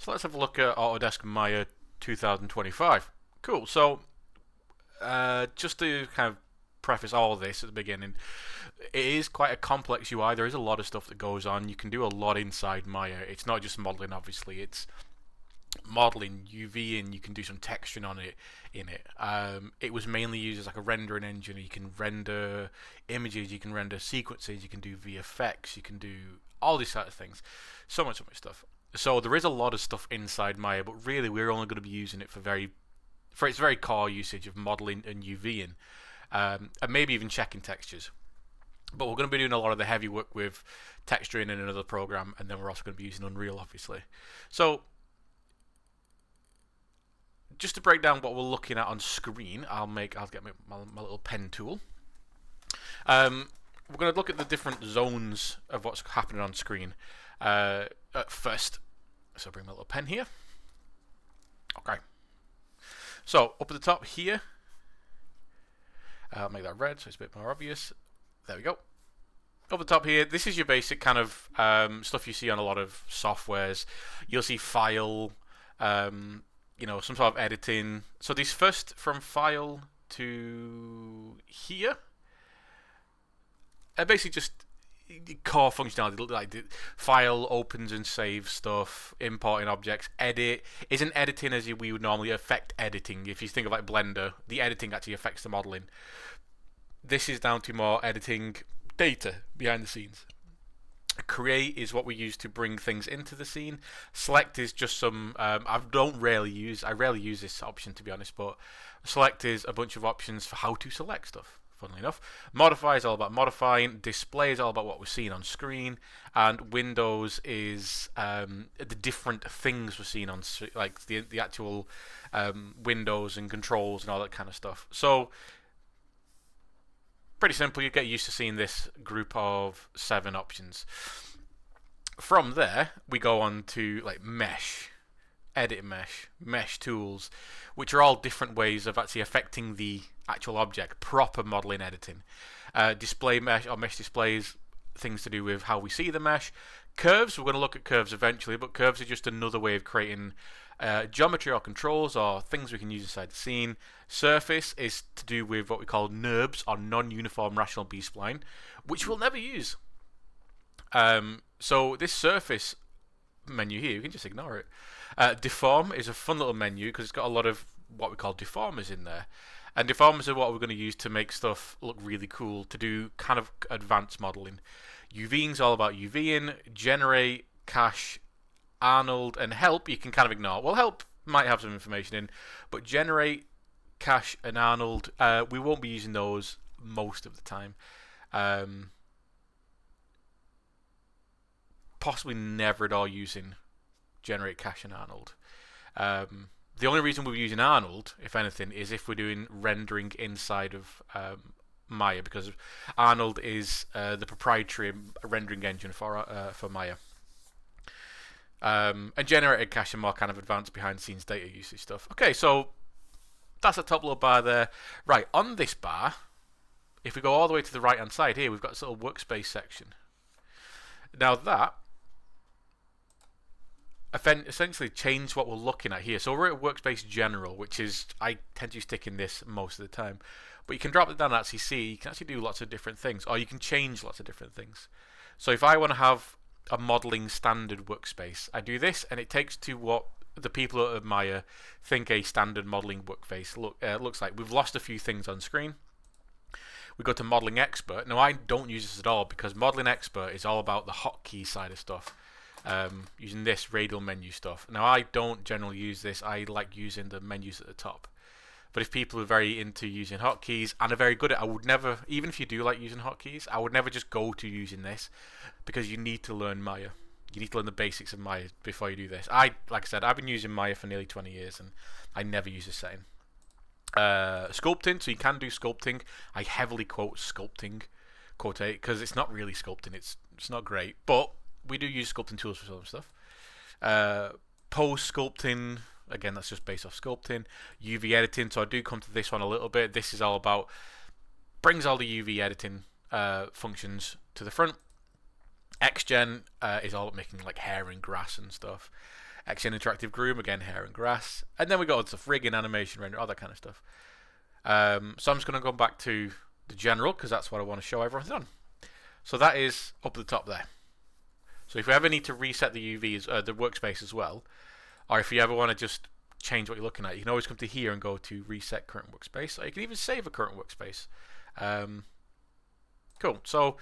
So let's have a look at Autodesk Maya 2025. Cool. So just to kind of preface all of this at the beginning, it is quite a complex UI. There is a lot of stuff that goes on. You can do a lot inside Maya. It's not just modeling, obviously. It's modeling, UVing. You can do some texturing on it. It was mainly used as like a rendering engine. You can render images. You can render sequences. You can do VFX. You can do all these sort of things. So much stuff. So there is a lot of stuff inside Maya, but really we're only going to be using it for its very core usage of modeling and UVing, and maybe even checking textures. But we're going to be doing a lot of the heavy work with texturing in another program, and then we're also going to be using Unreal, obviously. So just to break down what we're looking at on screen, I'll get my little pen tool. We're going to look at the different zones of what's happening on screen at first. So I'll bring my little pen here. Okay. So up at the top here, I'll make that red so it's a bit more obvious. There we go. Up the top here, this is your basic kind of stuff you see on a lot of softwares. You'll see file, some sort of editing. So these first from file to here are basically just core functionality, like the file opens and saves stuff, importing objects, edit. Isn't editing as we would normally affect editing. If you think of like Blender, the editing actually affects the modeling. This is down to more editing data behind the scenes. Create is what we use to bring things into the scene. Select is just some I rarely use this option, to be honest, but select is a bunch of options for how to select stuff, funnily enough. Modify is all about modifying. Display is all about what we're seeing on screen, and Windows is the different things we're seeing on, like the actual windows and controls and all that kind of stuff. So pretty simple. You get used to seeing this group of 7 options. From there, we go on to like mesh, edit mesh tools, which are all different ways of actually affecting the actual object. Proper modeling editing. Display mesh or mesh displays, things to do with how we see the mesh. Curves, we're going to look at curves eventually, but curves are just another way of creating geometry or controls or things we can use inside the scene. Surface is to do with what we call NURBS, or non-uniform rational B-spline, which we'll never use. So this surface menu here, you can just ignore it. Deform is a fun little menu because it's got a lot of what we call deformers in there. And deformers are what we're going to use to make stuff look really cool, to do kind of advanced modeling. UVing is all about UVing. Generate, cache, Arnold, and help you can kind of ignore. Well, help might have some information in, but generate, cache, and Arnold, we won't be using those most of the time. Possibly never at all using generate, cache, and Arnold. The only reason we're using Arnold, if anything, is if we're doing rendering inside of Maya, because Arnold is the proprietary rendering engine for Maya. And generated cache and more kind of advanced behind the scenes data usage stuff. Okay, so that's a top little bar there. Right, on this bar, if we go all the way to the right hand side here, we've got this little workspace section. Now that essentially change what we're looking at here. So we're at Workspace General, which is, I tend to stick in this most of the time. But you can drop it down and actually see, you can actually do lots of different things, or you can change lots of different things. So if I want to have a modeling standard workspace, I do this, and it takes to what the people at Maya think a standard modeling workspace looks like. We've lost a few things on screen. We go to Modeling Expert. Now, I don't use this at all because Modeling Expert is all about the hotkey side of stuff. Using this radial menu stuff. Now, I don't generally use this. I like using the menus at the top. But if people are very into using hotkeys and are very good at it, I would never, even if you do like using hotkeys, I would never just go to using this, because you need to learn Maya. You need to learn the basics of Maya before you do this. Like I said, I've been using Maya for nearly 20 years and I never use this setting. Sculpting, so you can do sculpting. I heavily quote sculpting, because it's not really sculpting. It's not great, but we do use sculpting tools for some stuff. Post sculpting, again, that's just based off sculpting. UV editing, so I do come to this one a little bit. This is all about, brings all the UV editing functions to the front. XGen is all making like hair and grass and stuff. XGen Interactive Groom, again, hair and grass. And then we got stuff, rigging, animation, render, all that kind of stuff. So I'm just going to go back to the general, because that's what I want to show everyone on. So that is up at the top there. So if you ever need to reset the UVs, the workspace as well, or if you ever want to just change what you're looking at, you can always come to here and go to reset current workspace, or you can even save a current workspace. Cool. So,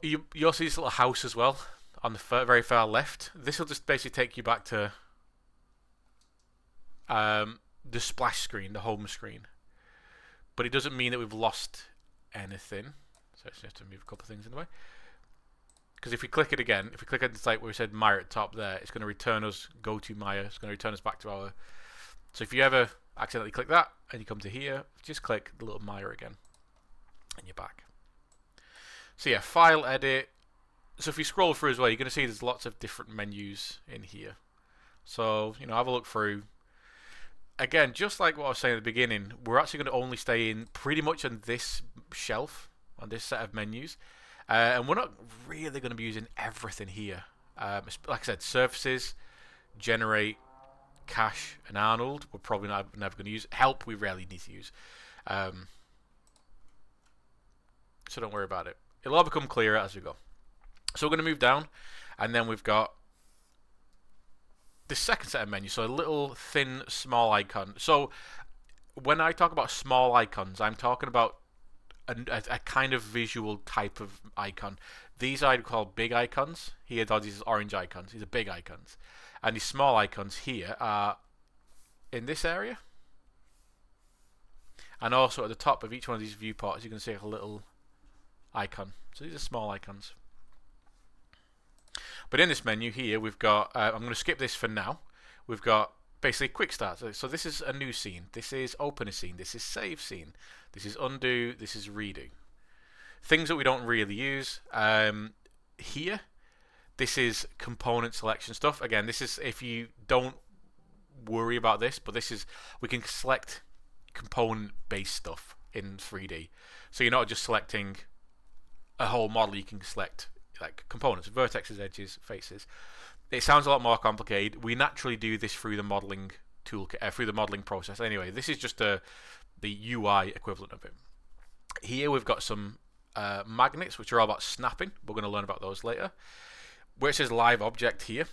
you also see this little house as well on the very far left. This will just basically take you back to the splash screen, the home screen. But it doesn't mean that we've lost anything. So it's just to move a couple of things in the way. Because if we click it again, if we click on the site where we said Maya at the top there, it's going to return us, go to Maya. It's going to return us back to our... So if you ever accidentally click that and you come to here, just click the little Maya again and you're back. So yeah, file, edit. So if you scroll through as well, you're going to see there's lots of different menus in here. So, have a look through. Again, just like what I was saying at the beginning, we're actually going to only stay in pretty much on this shelf, on this set of menus. And we're not really going to be using everything here. Like I said, surfaces, generate, cache, and Arnold, we're probably never going to use. Help, we rarely need to use. So don't worry about it. It'll all become clearer as we go. So we're going to move down, and then we've got the second set of menus. So a little thin, small icon. So when I talk about small icons, I'm talking about a kind of visual type of icon. These I'd call big icons. Here, these are orange icons. These are big icons. And these small icons here are in this area. And also at the top of each one of these viewports, you can see a little icon. So these are small icons. But in this menu here, we've got, I'm going to skip this for now. We've got basically quick start. So this is a new scene. This is open a scene. This is save scene. This is undo. This is redo. Things that we don't really use. Here, this is component selection stuff. Again, this is if you don't worry about this, but this is, we can select component-based stuff in 3D. So you're not just selecting a whole model. You can select like components, vertexes, edges, faces. It sounds a lot more complicated. We naturally do this through the modeling toolkit, through the modeling process. Anyway, this is just the UI equivalent of it. Here we've got some magnets, which are all about snapping. We're going to learn about those later. Where it says live object here,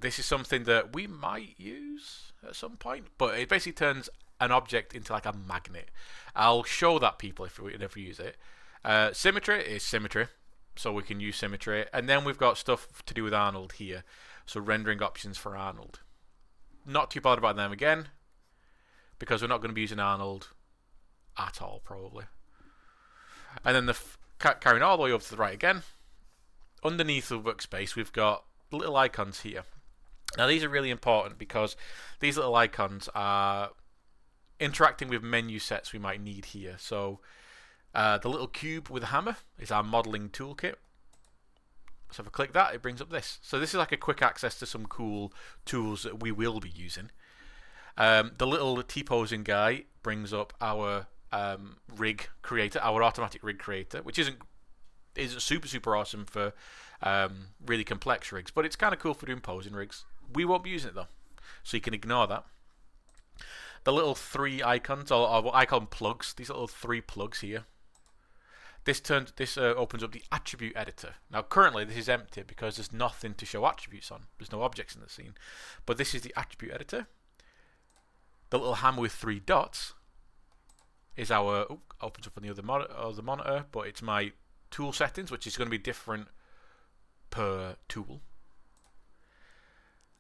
this is something that we might use at some point, but it basically turns an object into like a magnet. I'll show that people if we never use it. Symmetry is symmetry, so we can use symmetry. And then we've got stuff to do with Arnold here. So rendering options for Arnold. Not too bothered about them again, because we're not going to be using Arnold at all, probably. And then carrying all the way over to the right again, underneath the workspace, we've got little icons here. Now these are really important because these little icons are interacting with menu sets we might need here. So the little cube with a hammer is our modeling toolkit. So if I click that, it brings up this. So this is like a quick access to some cool tools that we will be using. The little T-posing guy brings up our rig creator, our automatic rig creator, which isn't super awesome for really complex rigs, but it's kind of cool for doing posing rigs. We won't be using it though, so you can ignore that. The little three icons, or what I call them plugs, these little three plugs here. This opens up the attribute editor. Now currently this is empty because there's nothing to show attributes on. There's no objects in the scene. But this is the attribute editor. The little hammer with three dots is our, opens up on the other monitor, but it's my tool settings, which is going to be different per tool.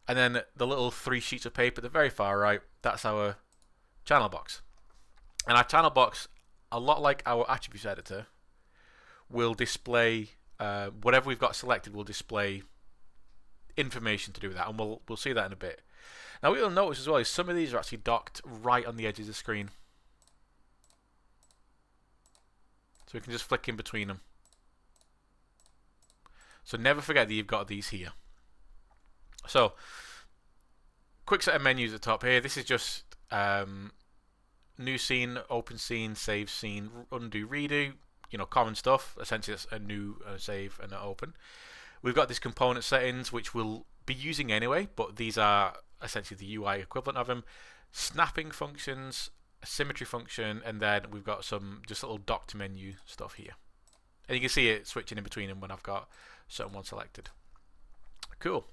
And then the little three sheets of paper at the very far right, that's our channel box. And our channel box, a lot like our attributes editor, will display whatever we've got selected will display information to do with that, and we'll see that in a bit. Now what you'll notice as well is some of these are actually docked right on the edges of the screen, so we can just flick in between them. So never forget that you've got these here. So quick set of menus at the top here. This is just new scene, open scene, save scene, undo, redo. common stuff. Essentially, it's a new save and an open. We've got this component settings, which we'll be using anyway, but these are essentially the UI equivalent of them. Snapping functions, a symmetry function, and then we've got some just little docked menu stuff here. And you can see it switching in between them when I've got certain one selected. Cool.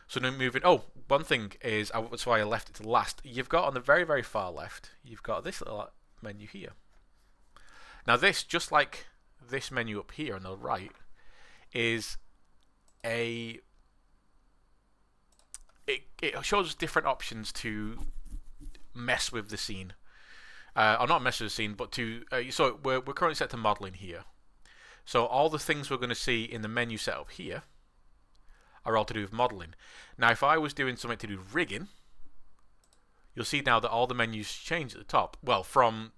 So now moving. Oh, one thing is, that's why I left it to last. You've got on the very, very far left, you've got this little menu here. Now this, just like this menu up here on the right, is it shows different options to mess with the scene. Or not mess with the scene, but to so we're currently set to modeling here. So all the things we're going to see in the menu setup here are all to do with modeling. Now, if I was doing something to do with rigging, you'll see now that all the menus change at the top. Well, from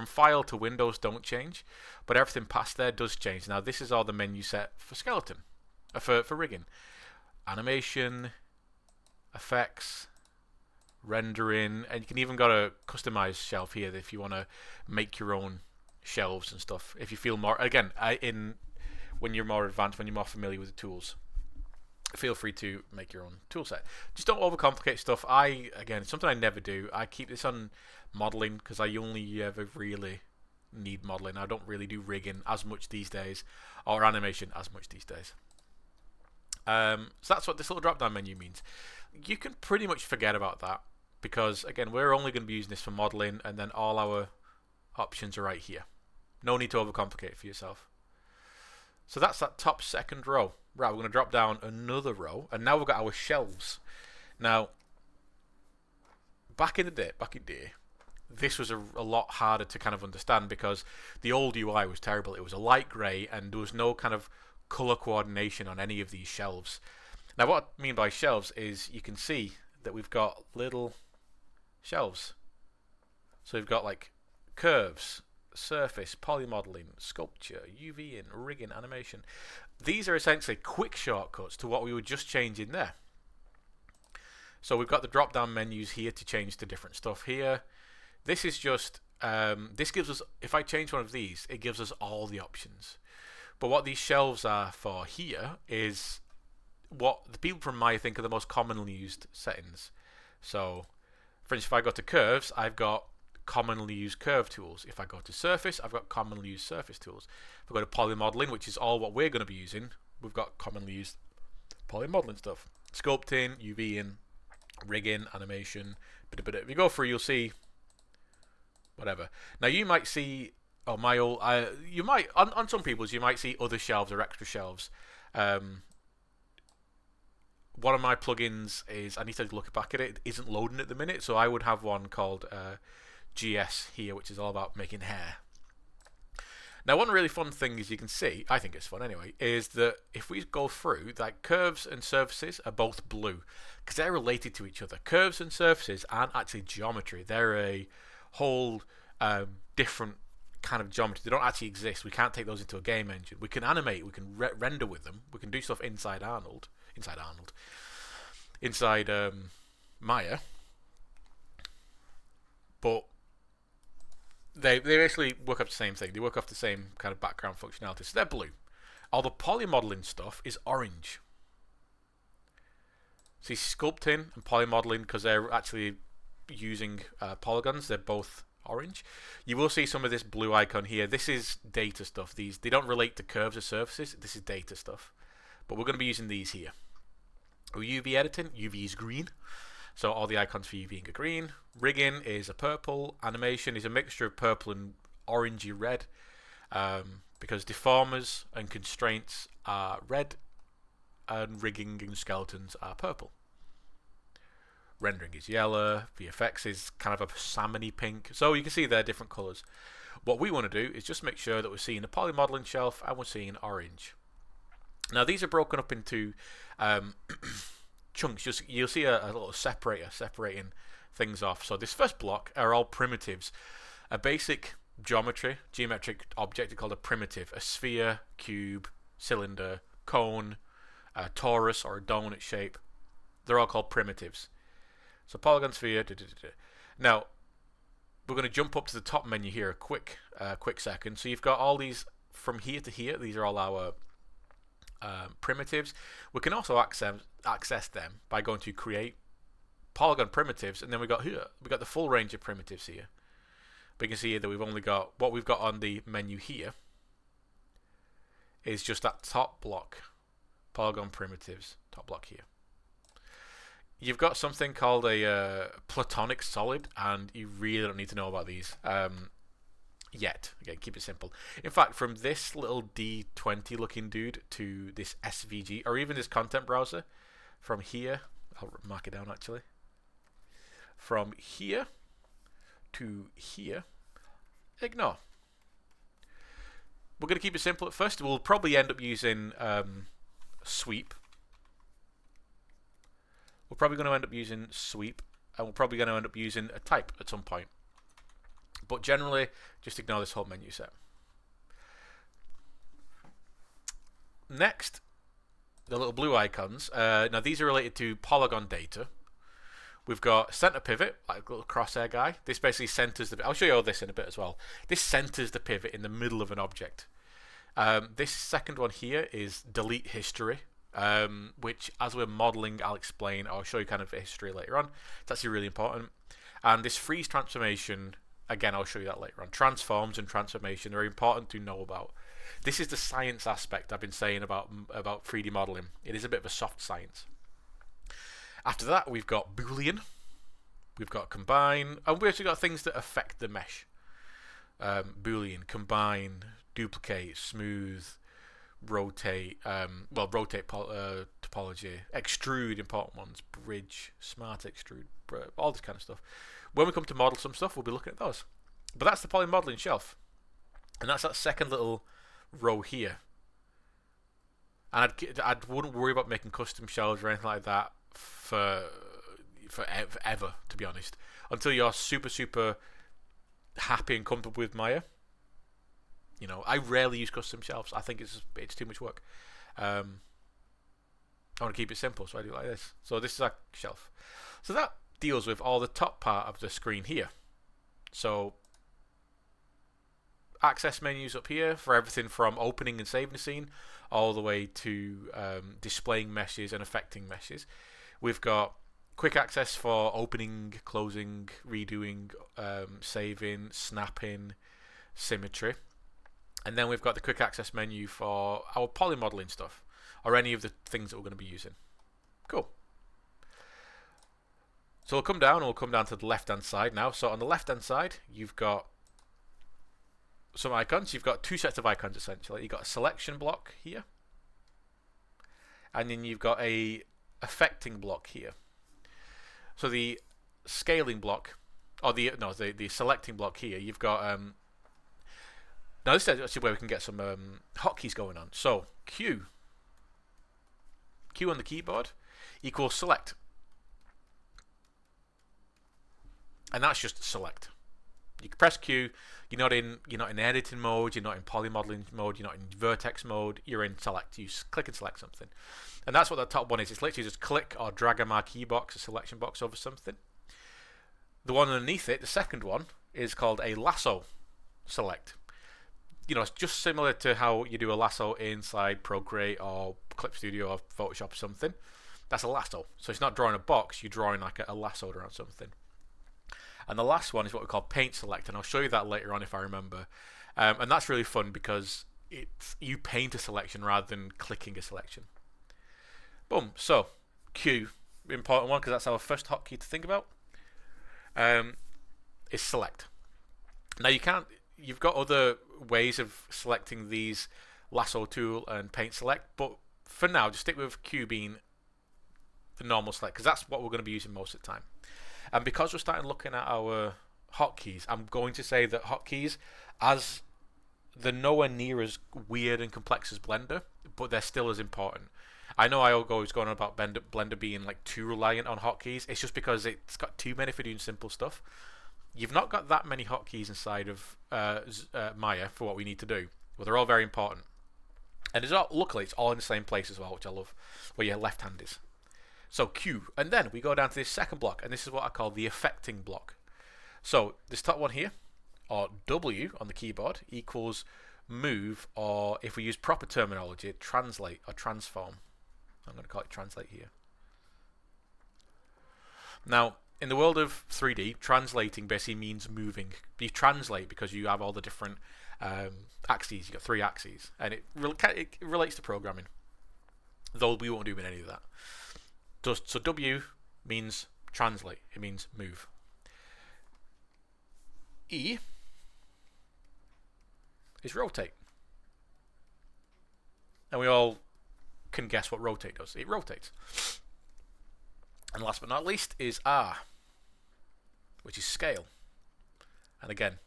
file to Windows don't change, but everything past there does change. Now, this is all the menu set for skeleton, for rigging, animation, effects, rendering, and you can even got a customized shelf here if you want to make your own shelves and stuff. If you feel more, again, when you're more advanced, when you're more familiar with the tools, feel free to make your own tool set. Just don't overcomplicate stuff. Again, it's something I never do. I keep this on modeling because I only ever really need modeling. I don't really do rigging as much these days, or animation as much these days. So that's what this little drop down menu means. You can pretty much forget about that because, again, we're only going to be using this for modeling, and then all our options are right here. No need to overcomplicate it for yourself. So that's that top second row. Right, we're going to drop down another row, and now we've got our shelves. Now, back in the day, this was a lot harder to kind of understand because the old UI was terrible. It was a light grey, and there was no kind of color coordination on any of these shelves. Now, what I mean by shelves is you can see that we've got little shelves. So we've got like curves, surface, polymodeling, sculpture, UV and rigging, animation. These are essentially quick shortcuts to what we were just changing there. So we've got the drop down menus here to change to different stuff here. This is just, this gives us, if I change one of these, it gives us all the options. But what these shelves are for here is what the people from Maya think are the most commonly used settings. So, for instance, if I go to curves, I've got commonly used curve tools. If I go to surface, I've got commonly used surface tools. If I go to polymodeling, which is all what we're going to be using, we've got commonly used polymodeling stuff. Sculpting, UVing, rigging, animation. If you go through, you'll see whatever. Now you might see, you might on some people's you might see other shelves or extra shelves. One of my plugins is, I need to look back at it, isn't loading at the minute, so I would have one called GS here, which is all about making hair. Now, one really fun thing is you can see, I think it's fun anyway, is that if we go through, like curves and surfaces are both blue because they're related to each other. Curves and surfaces aren't actually geometry; they're a whole different kind of geometry. They don't actually exist. We can't take those into a game engine. We can animate, we can render with them, we can do stuff inside Maya, but they basically work off the same thing. They work off the same kind of background functionality. So they're blue. All the polymodeling stuff is orange. See, sculpting and polymodeling, because they're actually using polygons, they're both orange. You will see some of this blue icon here. This is data stuff. They don't relate to curves or surfaces. This is data stuff. But we're going to be using these here. UV editing, UV is green. So all the icons for UV are green. Rigging is a purple. Animation is a mixture of purple and orangey red. Because deformers and constraints are red. And rigging and skeletons are purple. Rendering is yellow. VFX is kind of a salmony pink. So you can see they're different colours. What we want to do is just make sure that we're seeing a polymodeling shelf and we're seeing orange. Now these are broken up into chunks. You'll see a little separator separating things off. So this first block are all primitives. A basic geometric object is called a primitive. A sphere, cube, cylinder, cone, a torus or a donut shape. They're all called primitives. So polygon, sphere. Now we're going to jump up to the top menu here a quick second. So you've got all these from here to here. These are all our primitives. We can also access them by going to create polygon primitives, and then we got the full range of primitives here. But you can see here that we've only got what we've got on the menu here is just that top block, polygon primitives, top block here. You've got something called a platonic solid, and you really don't need to know about these yet. Again, keep it simple. In fact, from this little D20 looking dude to this SVG, or even this content browser, from here, I'll mark it down actually. From here to here, ignore. We're going to keep it simple at first. We'll probably end up using sweep. We're probably going to end up using sweep, and we're probably going to end up using a type at some point. But generally, just ignore this whole menu set. Next, the little blue icons. Now these are related to polygon data. We've got center pivot, like a little crosshair guy. This basically centers the. I'll show you all this in a bit as well. This centers the pivot in the middle of an object. This second one here is delete history. Which, as we're modeling, I'll explain. I'll show you kind of history later on. It's actually really important. And this freeze transformation, again, I'll show you that later on. Transforms and transformation are important to know about. This is the science aspect I've been saying about 3D modeling. It is a bit of a soft science. After that, we've got Boolean, we've got combine, and we've actually got things that affect the mesh. Boolean, combine, duplicate, smooth, rotate, rotate topology, extrude, important ones, bridge, smart extrude, all this kind of stuff. When we come to model some stuff, we'll be looking at those. But that's the poly modeling shelf, and that's that second little row here. And I wouldn't worry about making custom shelves or anything like that forever, to be honest, until you're super happy and comfortable with Maya. You know, I rarely use custom shelves. I think it's too much work. I want to keep it simple, so I do it like this. So this is our shelf. So that deals with all the top part of the screen here. So access menus up here for everything from opening and saving a scene all the way to displaying meshes and affecting meshes. We've got quick access for opening, closing, redoing, saving, snapping, symmetry. And then we've got the quick access menu for our poly modeling stuff, or any of the things that we're going to be using. Cool. So we'll come down, and we'll come down to the left-hand side now. So on the left-hand side, you've got some icons. You've got two sets of icons, essentially. You've got a selection block here, and then you've got a affecting block here. So the scaling block, or the selecting block here, you've got... Now this is actually where we can get some hotkeys going on. So Q on the keyboard equals select, and that's just select. You can press Q. You're not in editing mode. You're not in poly modeling mode. You're not in vertex mode. You're in select. You click and select something, and that's what the top one is. It's literally just click or drag a marquee box, a selection box over something. The one underneath it, the second one, is called a lasso select. You know, it's just similar to how you do a lasso inside Procreate or Clip Studio or Photoshop or something. That's a lasso. So it's not drawing a box, you're drawing like a lasso around something. And the last one is what we call paint select, and I'll show you that later on if I remember. And that's really fun because you paint a selection rather than clicking a selection. Boom. So Q, important one because that's our first hotkey to think about, is select. Now you've got other ways of selecting these lasso tool and paint select, but for now just stick with Q being the normal select because that's what we're going to be using most of the time. And because we're starting looking at our hotkeys, I'm going to say that hotkeys, as they're nowhere near as weird and complex as Blender, but they're still as important. I know I always go on about Blender being like too reliant on hotkeys. It's just because it's got too many for doing simple stuff. You've not got that many hotkeys inside of Maya for what we need to do. Well, they're all very important. And luckily, it's all in the same place as well, which I love, where your left hand is. So Q. And then we go down to this second block, and this is what I call the affecting block. So this top one here, or W on the keyboard, equals move, or if we use proper terminology, translate or transform. I'm going to call it translate here. Now, in the world of 3D, translating basically means moving. You translate because you have all the different axes. You've got 3 axes, and it relates to programming, though we won't do any of that. So W means translate. It means move. E is rotate. And we all can guess what rotate does. It rotates. And last but not least is R, which is scale. And again,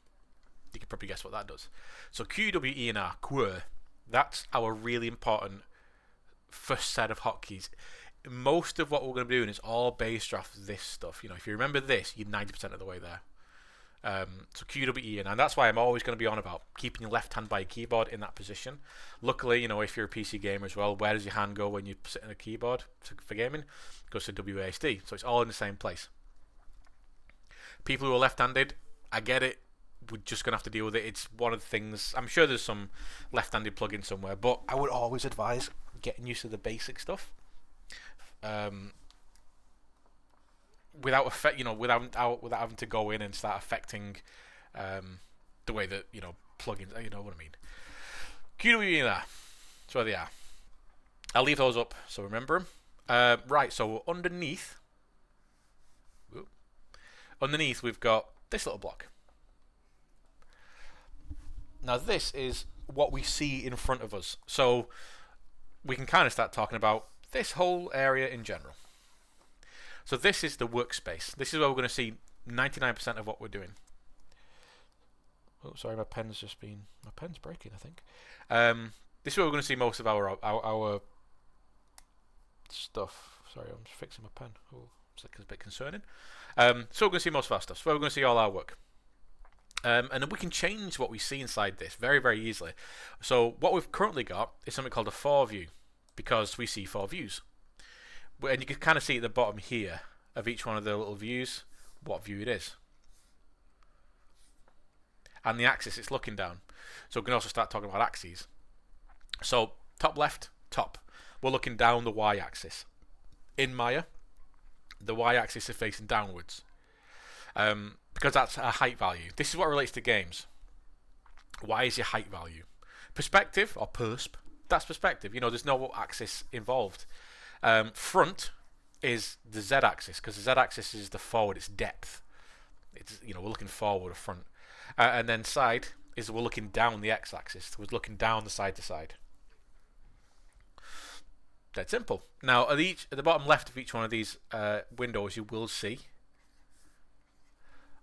you can probably guess what that does. So Q, W, E, and R, QWER, that's our really important first set of hotkeys. Most of what we're going to be doing is all based off this stuff. If you remember this, you're 90% of the way there. So Q, W, E, and that's why I'm always going to be on about keeping your left hand by your keyboard in that position. Luckily, if you're a PC gamer as well, where does your hand go when you sit in a keyboard for gaming? It goes to WASD, so it's all in the same place. People who are left-handed, I get it. We're just going to have to deal with it. It's one of the things. I'm sure there's some left-handed plugin somewhere, but I would always advise getting used to the basic stuff. Without without having to go in and start affecting the way that plugins. You know what I mean. QWE there. So they are. I'll leave those up so remember them. Right. So underneath we've got this little block. Now this is what we see in front of us. So we can kind of start talking about this whole area in general. So this is the workspace. This is where we're going to see 99% of what we're doing. Oh, sorry, my pen's breaking, I think. This is where we're going to see most of our stuff. Sorry, I'm just fixing my pen. Oh, it's a bit concerning. So we're going to see most of our stuff. So we're going to see all our work. And then we can change what we see inside this very, very easily. So what we've currently got is something called a 4 view, because we see 4 views. And you can kind of see at the bottom here of each one of the little views what view it is. And the axis it's looking down. So we can also start talking about axes. So top left, top. We're looking down the y-axis. In Maya, the y-axis is facing downwards. Because that's a height value. This is what relates to games. Y is your height value. Perspective, or persp, that's perspective. There's no axis involved. Front is the z-axis, because the z-axis is the forward, it's depth. It's we're looking forward or front. And then side is we're looking down the x-axis. We're looking down the side to side. That's simple. Now at the bottom left of each one of these windows, you will see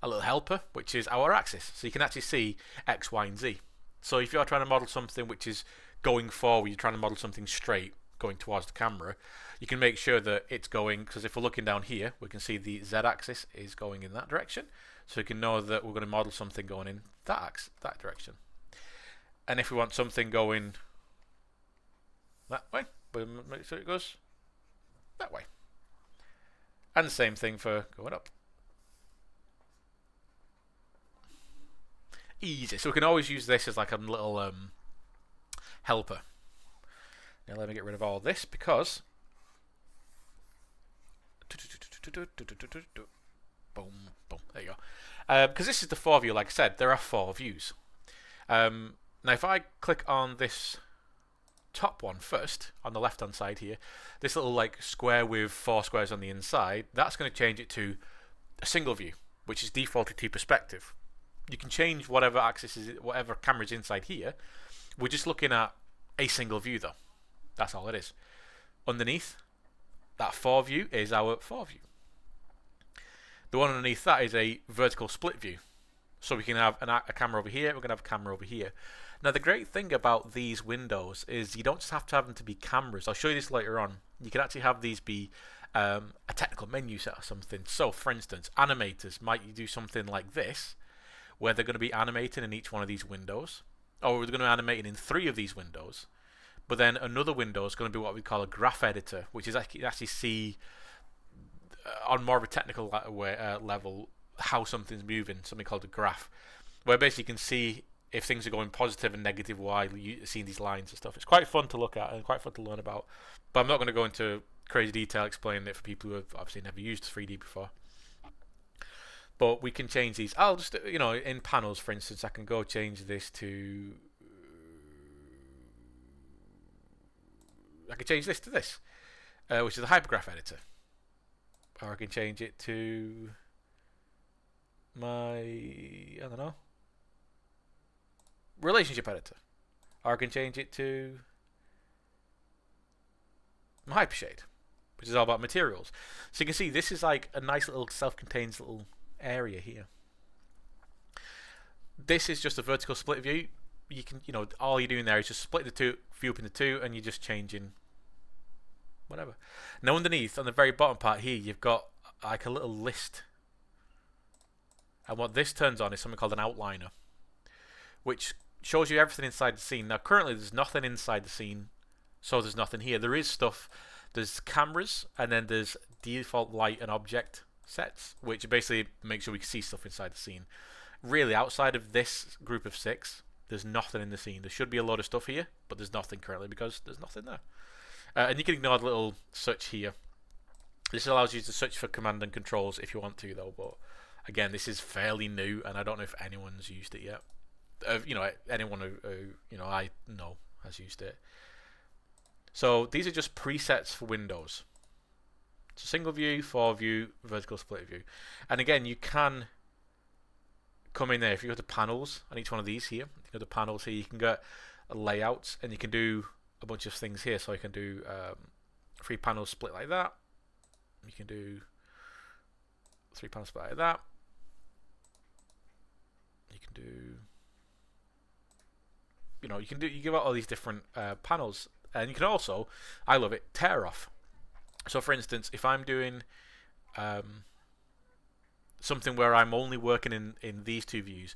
a little helper, which is our axis. So you can actually see X, Y, and Z. So if you're trying to model something which is going forward, you're trying to model something straight, going towards the camera, you can make sure that it's going, because if we're looking down here, we can see the z-axis is going in that direction, so we can know that we're going to model something going in that direction. And if we want something going that way, we'll make sure it goes that way. And the same thing for going up. Easy. So we can always use this as like a little helper. Now let me get rid of all this, because boom, boom, there you go. Because this is the 4 view, like I said, there are 4 views. Now if I click on this top one first, on the left hand side here, this little like square with 4 squares on the inside, that's going to change it to a single view, which is defaulted to perspective. You can change whatever axis is, whatever camera is inside here. We're just looking at a single view though. That's all it is. Underneath, that 4 view is our 4 view. The one underneath that is a vertical split view. So we can have a camera over here, we're going to have a camera over here. Now the great thing about these windows is you don't just have to have them to be cameras. I'll show you this later on. You can actually have these be a technical menu set or something. So for instance, animators might do something like this, where they're going to be animating in each one of these windows, or they're going to be animating in 3 of these windows. But then another window is going to be what we call a graph editor, which is actually see on more of a technical level how something's moving, something called a graph, where basically you can see if things are going positive and negative while you seeing these lines and stuff. It's quite fun to look at and quite fun to learn about. But I'm not going to go into crazy detail explaining it for people who have obviously never used 3D before. But we can change these. I'll just, in panels, for instance, I can go change this to... I can change this to this, which is the hypergraph editor. Or I can change it to my, I don't know, relationship editor. Or I can change it to my Hypershade, which is all about materials. So you can see this is like a nice little self-contained little area here. This is just a vertical split view. You can, all you're doing there is just split the two view up into two, and you're just changing whatever. Now underneath, on the very bottom part here, you've got like a little list. And what this turns on is something called an outliner, which shows you everything inside the scene. Now currently there's nothing inside the scene, so there's nothing here. There is stuff. There's cameras, and then there's default light and object sets, which basically makes sure we can see stuff inside the scene. Really, outside of this group of 6, there's nothing in the scene. There should be a lot of stuff here, but there's nothing currently because there's nothing there. And you can ignore the little search here. This allows you to search for command and controls if you want to, though. But again, this is fairly new, and I don't know if anyone's used it yet. Anyone who I know has used it. So these are just presets for Windows. It's a single view, 4 view, vertical split view. And again, you can come in there. If you go to panels on each one of these here, you go to panels here, you can get layouts, and you can do a bunch of things here. So you can do 3 panels split like that. You can do 3 panels split like that. You can do, you give out all these different panels, and you can also, I love it, tear off. So for instance, if I'm doing something where I'm only working in these 2 views,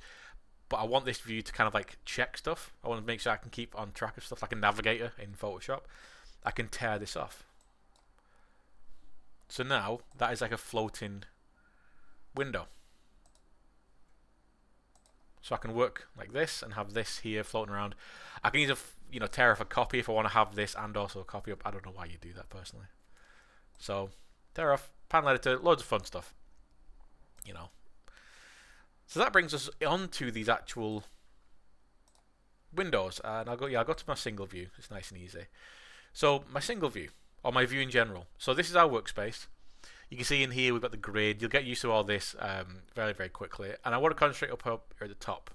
but I want this view to kind of like check stuff, I want to make sure I can keep on track of stuff like a navigator in Photoshop, I can tear this off. So now that is like a floating window. So I can work like this and have this here floating around. I can either tear off a copy if I want to have this and also a copy up. I don't know why you do that personally. So tear off, panel editor, loads of fun stuff. So that brings us onto these actual windows, and I'll go to my single view. It's nice and easy. So my single view, or my view in general. So this is our workspace. You can see in here we've got the grid. You'll get used to all this very, very quickly. And I want to concentrate up here at the top.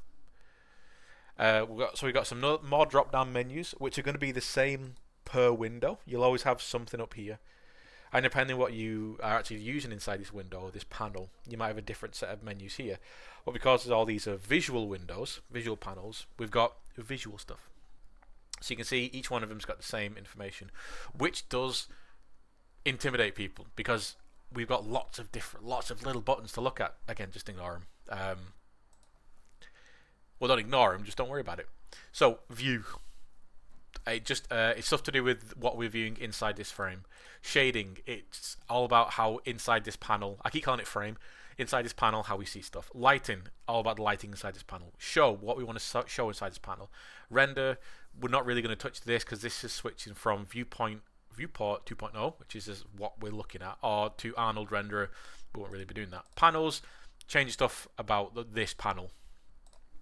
We've got some more drop-down menus, which are going to be the same per window. You'll always have something up here. And depending on what you are actually using inside this window or this panel, you might have a different set of menus here. But because all these are visual windows, visual panels, we've got visual stuff. So you can see each one of them's got the same information, which does intimidate people because we've got lots of little buttons to look at. Again, just ignore them. Well, don't ignore them, just don't worry about it. So, view. It's stuff to do with what we're viewing inside this frame. Shading, it's all about how inside this panel, I keep calling it frame, inside this panel, how we see stuff. Lighting, all about the lighting inside this panel. Show, what we want to show inside this panel. Render, we're not really going to touch this because this is switching from viewport 2.0, which is what we're looking at, or to Arnold renderer. We won't really be doing that. Panels, change stuff about this panel.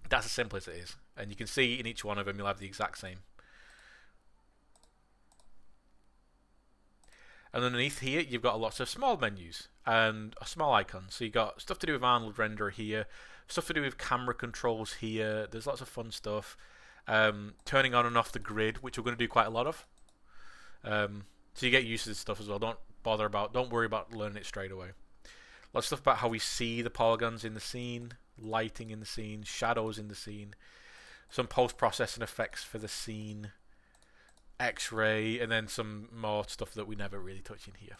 That's as simple as it is. And you can see in each one of them you'll have the exact same. And underneath here you've got lots of small menus and small icons. So you've got stuff to do with Arnold renderer here, stuff to do with camera controls here. There's lots of fun stuff. Turning on and off the grid, which we're going to do quite a lot of. So you get used to this stuff as well. Don't worry about learning it straight away. Lots of stuff about how we see the polygons in the scene, lighting in the scene, shadows in the scene, some post-processing effects for the scene, X-ray, and then some more stuff that we never really touch in here.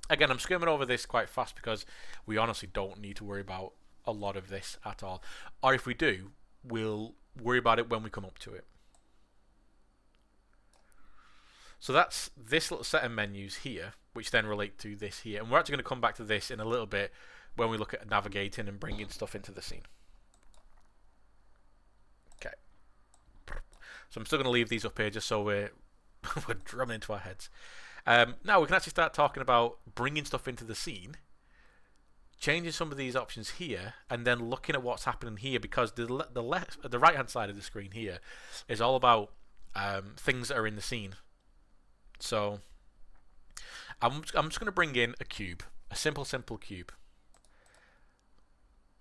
Again, I'm skimming over this quite fast because we honestly don't need to worry about a lot of this at all. Or if we do, we'll worry about it when we come up to it. So that's this little set of menus here, which then relate to this here. And we're actually going to come back to this in a little bit when we look at navigating and bringing stuff into the scene. Okay. So I'm still going to leave these up here just so we're drumming into our heads. Now we can actually start talking about bringing stuff into the scene, changing some of these options here, and then looking at what's happening here, because the right hand side of the screen here is all about things that are in the scene. So I'm just going to bring in a cube, a simple cube.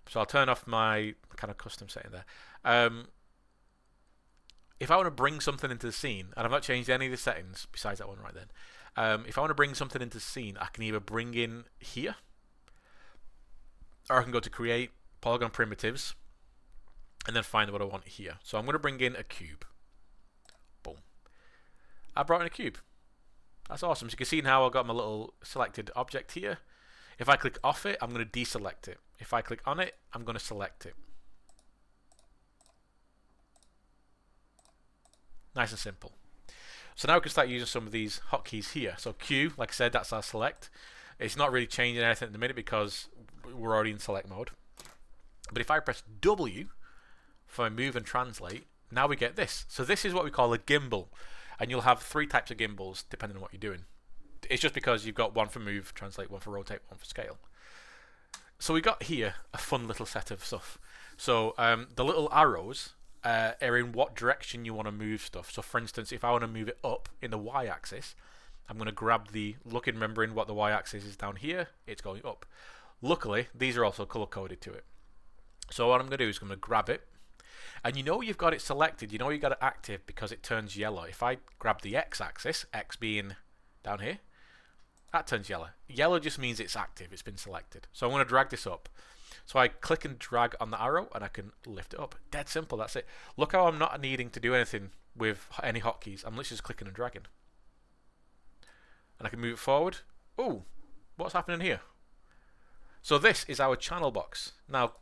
So I'll turn off my kind of custom setting there. If I want to bring something into the scene, and I've not changed any of the settings besides that one right then, if I want to bring something into the scene, I can either bring in here, or I can go to create polygon primitives and then find what I want here. So I'm going to bring in a cube. Boom. I brought in a cube. That's awesome. So you can see now I've got my little selected object here. If I click off it, I'm going to deselect it. If I click on it, I'm going to select it. Nice and simple. So now we can start using some of these hotkeys here. So Q, like I said, that's our select. It's not really changing anything at the minute because we're already in select mode. But if I press W for my move and translate, now we get this. So this is what we call a gimbal. And you'll have 3 types of gimbals depending on what you're doing. It's just because you've got one for move, translate, one for rotate, one for scale. So we got here a fun little set of stuff. So the little arrows are in what direction you want to move stuff. So for instance, if I want to move it up in the y-axis, I'm going to grab remembering what the y-axis is down here, it's going up. Luckily, these are also color-coded to it. So what I'm going to do is I'm going to grab it. And you know you've got it selected, you know you've got it active because it turns yellow. If I grab the x-axis, x being down here, that turns yellow. Yellow just means it's active, it's been selected. So I'm going to drag this up. So I click and drag on the arrow and I can lift it up. Dead simple, that's it. Look how I'm not needing to do anything with any hotkeys. I'm literally just clicking and dragging. And I can move it forward. Oh, what's happening here? So this is our channel box. Now,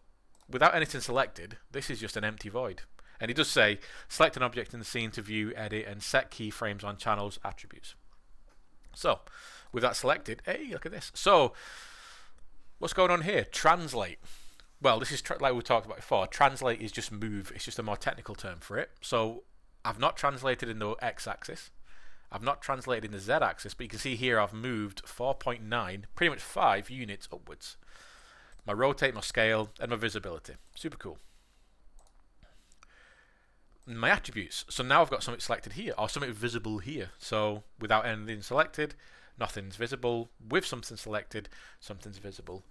without anything selected, this is just an empty void. And it does say, select an object in the scene to view, edit, and set keyframes on channels attributes. So, with that selected, hey, look at this. So, what's going on here? Translate. Well, this is like we talked about before. Translate is just move. It's just a more technical term for it. So, I've not translated in the x-axis. I've not translated in the z-axis, but you can see here I've moved 4.9, pretty much 5 units upwards. My rotate, my scale, and my visibility. Super cool. My attributes. So now I've got something selected here, or something visible here. So without anything selected, nothing's visible. With something selected, something's visible.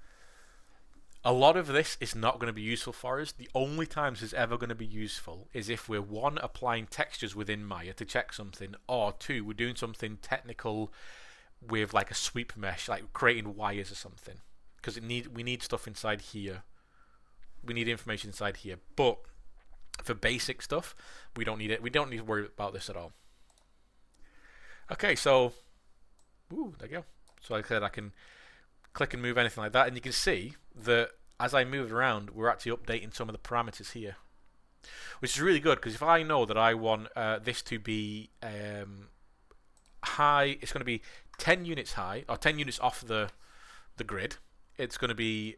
A lot of this is not going to be useful for us. The only times it's ever going to be useful is if we're 1, applying textures within Maya to check something, or 2, we're doing something technical with like a sweep mesh, like creating wires or something. Because we need stuff inside here. We need information inside here. But for basic stuff, we don't need it. We don't need to worry about this at all. Okay, so there you go. So like I said, I can click and move anything like that, and you can see that as I move around, we're actually updating some of the parameters here, which is really good because if I know that I want this to be high, it's going to be 10 units high or 10 units off the grid. It's going to be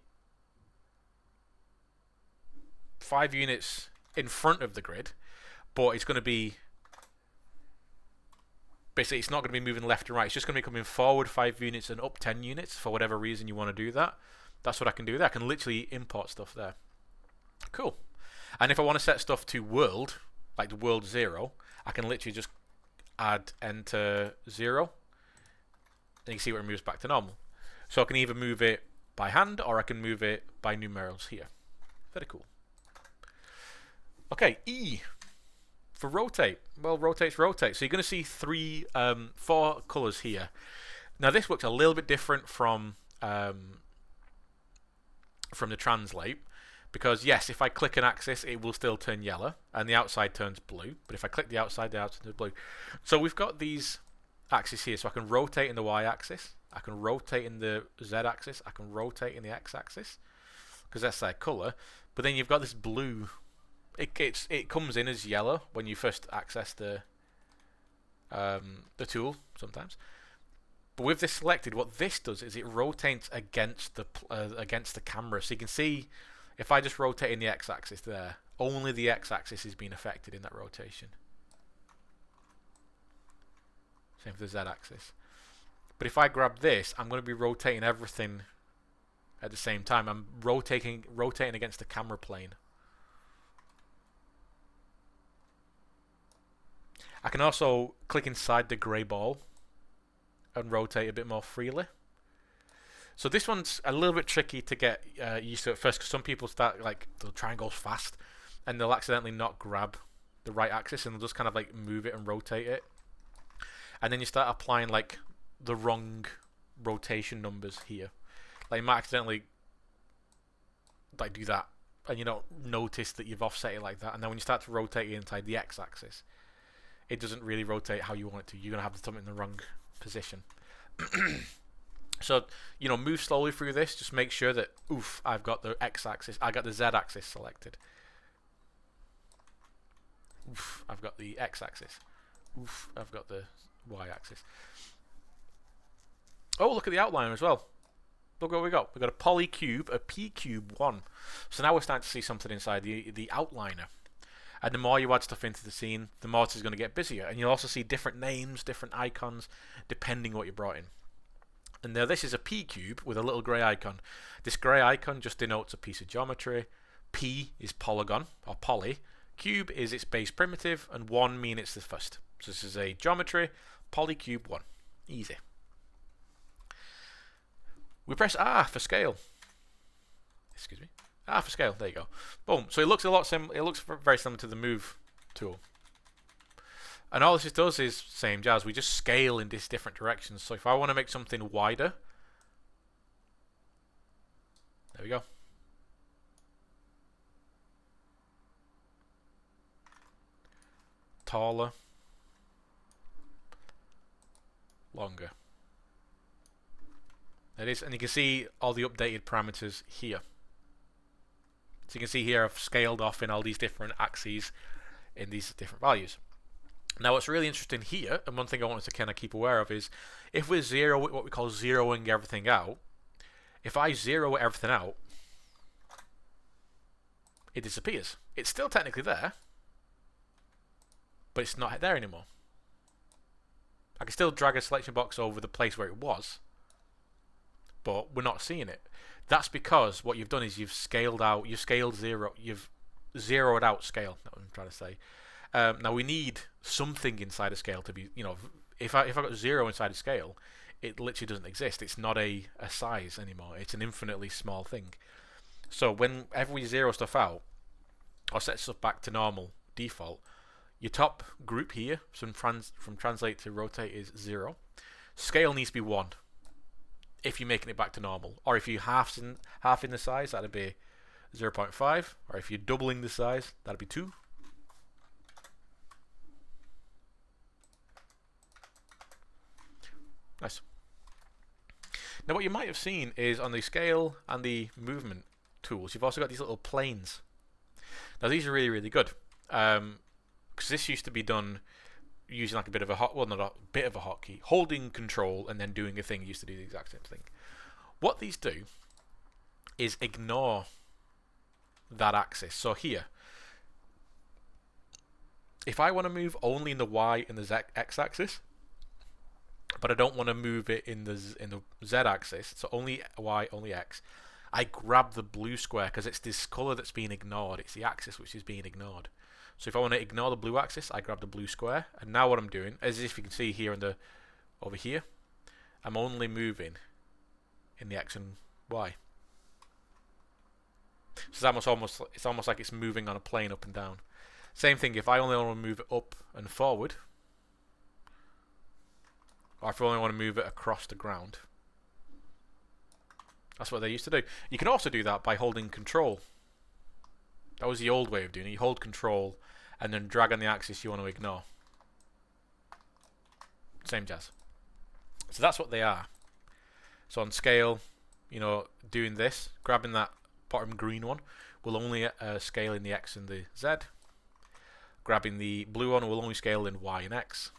5 units in front of the grid, but it's going to be basically it's not going to be moving left and right. It's just going to be coming forward 5 units and up 10 units for whatever reason you want to do that. That's what I can do there. I can literally import stuff there. Cool. And if I want to set stuff to world, like the world 0, I can literally just add enter 0, and you can see where it moves back to normal. So I can either move it by hand or I can move it by numerals here. Very cool. Okay, E for rotate. Well, rotate's rotate. So you're going to see 4 colors here. Now this looks a little bit different from the translate, because yes, if I click an axis, it will still turn yellow and the outside turns blue. But if I click the outside turns blue. So we've got these axes here. So I can rotate in the y-axis. I can rotate in the z-axis. I can rotate in the x-axis because that's their color. But then you've got this blue. It comes in as yellow when you first access the tool sometimes. But with this selected, what this does is it rotates against the camera. So you can see if I just rotate in the x-axis there, only the x-axis is being affected in that rotation. Same for the z-axis. But if I grab this, I'm going to be rotating everything at the same time. I'm rotating against the camera plane. I can also click inside the grey ball and rotate a bit more freely. So this one's a little bit tricky to get used to at first, because some people start, like, they'll try and go fast and they'll accidentally not grab the right axis and they'll just kind of like move it and rotate it. And then you start applying like the wrong rotation numbers here. Like, you might accidentally like do that and you don't notice that you've offset it like that, and then when you start to rotate it inside the x-axis, it doesn't really rotate how you want it to. You're going to have the thumb in the wrong position. So, you know, move slowly through this. Just make sure that, oof, I've got the x-axis, I got the z-axis selected. Oof, I've got the x-axis. Oof, I've got the y-axis. Oh, look at the outline as well. Look what we got. We've got a polycube, a p-cube1. So now we're starting to see something inside the outliner. And the more you add stuff into the scene, the more it's going to get busier. And you'll also see different names, different icons, depending what you brought in. And now this is a p-cube with a little grey icon. This grey icon just denotes a piece of geometry. P is polygon, or poly. Cube is its base primitive, and 1 means it's the first. So this is a geometry, polycube 1. Easy. We press R for scale. Excuse me. R for scale. There you go. Boom. So it looks a lot it looks very similar to the move tool. And all this does is same jazz. We just scale in these different directions. So if I want to make something wider, there we go. Taller, longer. There it is, and you can see all the updated parameters here. So you can see here I've scaled off in all these different axes in these different values. Now what's really interesting here, and one thing I wanted to kind of keep aware of, is if we're what we call zeroing everything out, if I zero everything out, it disappears. It's still technically there, but it's not there anymore. I can still drag a selection box over the place where it was, but we're not seeing it. That's because what you've done is you've zeroed out scale. That's what I'm trying to say. Now we need something inside a scale to be, you know, if I got 0 inside a scale, it literally doesn't exist. It's not a size anymore. It's an infinitely small thing. So whenever we zero stuff out or set stuff back to normal default, your top group here, from translate to rotate, is 0. Scale needs to be 1 if you're making it back to normal. Or if you half in the size, that'd be 0.5. Or if you're doubling the size, that'd be 2. Nice. Now what you might have seen is on the scale and the movement tools, you've also got these little planes. Now these are really, really good. Because this used to be done using like a bit of a hotkey, holding control and then doing a thing used to do the exact same thing. What these do is ignore that axis. So here, if I want to move only in the Y and the x-axis, but I don't want to move it in the z-axis, so only Y, only X, I grab the blue square because it's this color that's being ignored. It's the axis which is being ignored. So if I want to ignore the blue axis, I grab the blue square. And now what I'm doing, as if you can see here over here, I'm only moving in the X and Y. So it's almost like it's moving on a plane up and down. Same thing, if I only want to move it up and forward, or if I only want to move it across the ground, that's what they used to do. You can also do that by holding control. That was the old way of doing it. You hold control and then drag on the axis you want to ignore. Same jazz. So that's what they are. So on scale, you know, doing this, grabbing that bottom green one, will only scale in the X and the Z. Grabbing the blue one will only scale in Y and X.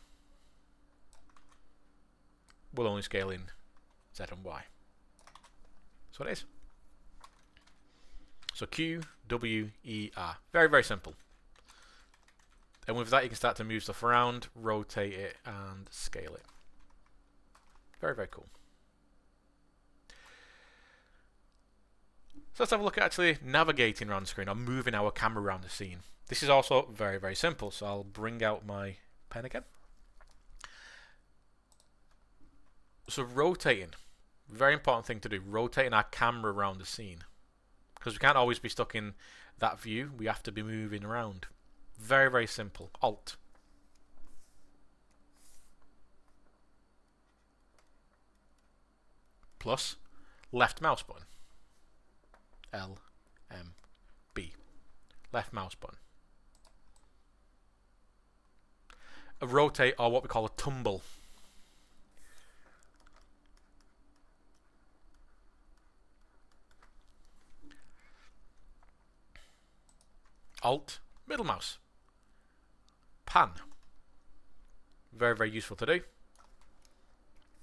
will only scale in Z and Y. That's what it is. So Q, W, E, R. Very, very simple. And with that, you can start to move stuff around, rotate it, and scale it. Very, very cool. So let's have a look at actually navigating around the screen or moving our camera around the scene. This is also very, very simple. So I'll bring out my pen again. So rotating, very important thing to do, rotating our camera around the scene. Because we can't always be stuck in that view, we have to be moving around. Very, very simple. Alt. Plus left mouse button. L, M, B. Left mouse button. A rotate, or what we call a tumble. Alt, middle mouse. Pan. Very, very useful to do.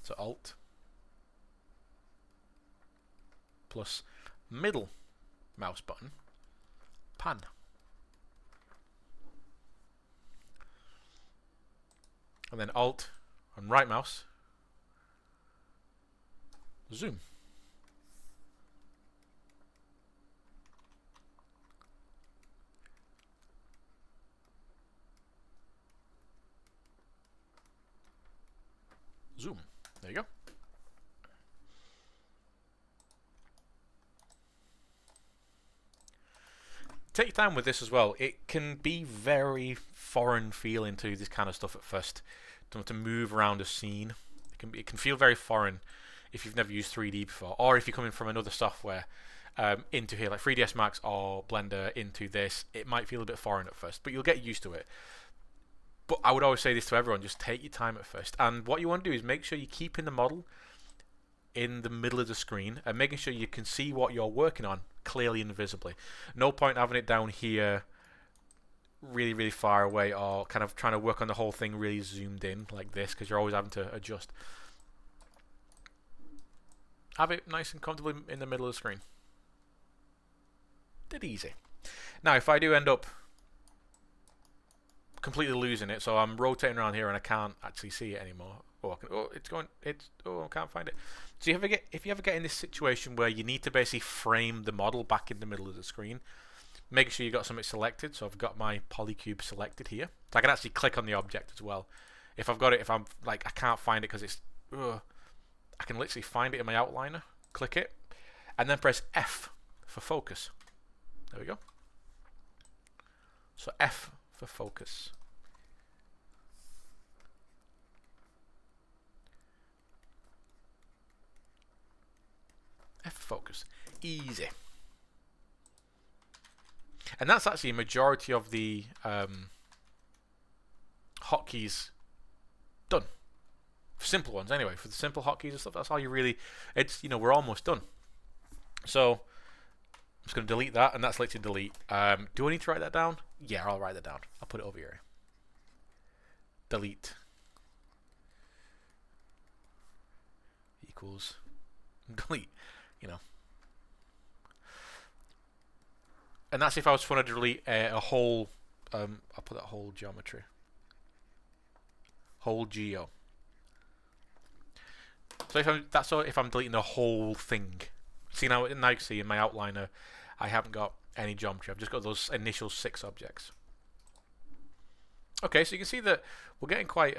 So Alt plus middle mouse button, pan. And then Alt and right mouse, zoom. Zoom. There you go. Take your time with this as well. It can be very foreign feeling to this kind of stuff at first. To move around a scene, it can feel very foreign if you've never used 3D before, or if you're coming from another software into here, like 3ds Max or Blender into this. It might feel a bit foreign at first, but you'll get used to it. But I would always say this to everyone, just take your time at first. And what you want to do is make sure you're keeping the model in the middle of the screen and making sure you can see what you're working on clearly and visibly. No point having it down here really, really far away, or kind of trying to work on the whole thing really zoomed in like this, because you're always having to adjust. Have it nice and comfortably in the middle of the screen. Dead easy. Now, if I do end up completely losing it, so I'm rotating around here and I can't actually see it anymore. I can't find it. So if you ever get in this situation where you need to basically frame the model back in the middle of the screen, make sure you got something selected. So I've got my polycube selected here. So I can actually click on the object as well. If I've got it, if I'm like I can't find it because it's, I can literally find it in my outliner, click it, and then press F for focus. There we go. So F for focus. F for focus. Easy. And that's actually a majority of the hotkeys done. For simple ones anyway, for the simple hotkeys and stuff, that's all you really, it's, we're almost done. So I'm just going to delete that, and that's literally delete. Do I need to write that down? Yeah, I'll write that down. I'll put it over here. Delete equals delete, And that's if I was trying to delete a whole, I'll put that whole geometry. Whole geo. So if I'm deleting the whole thing. See now you see in my outliner, I haven't got any geometry. I've just got those initial 6 objects. Okay, so you can see that we're getting quite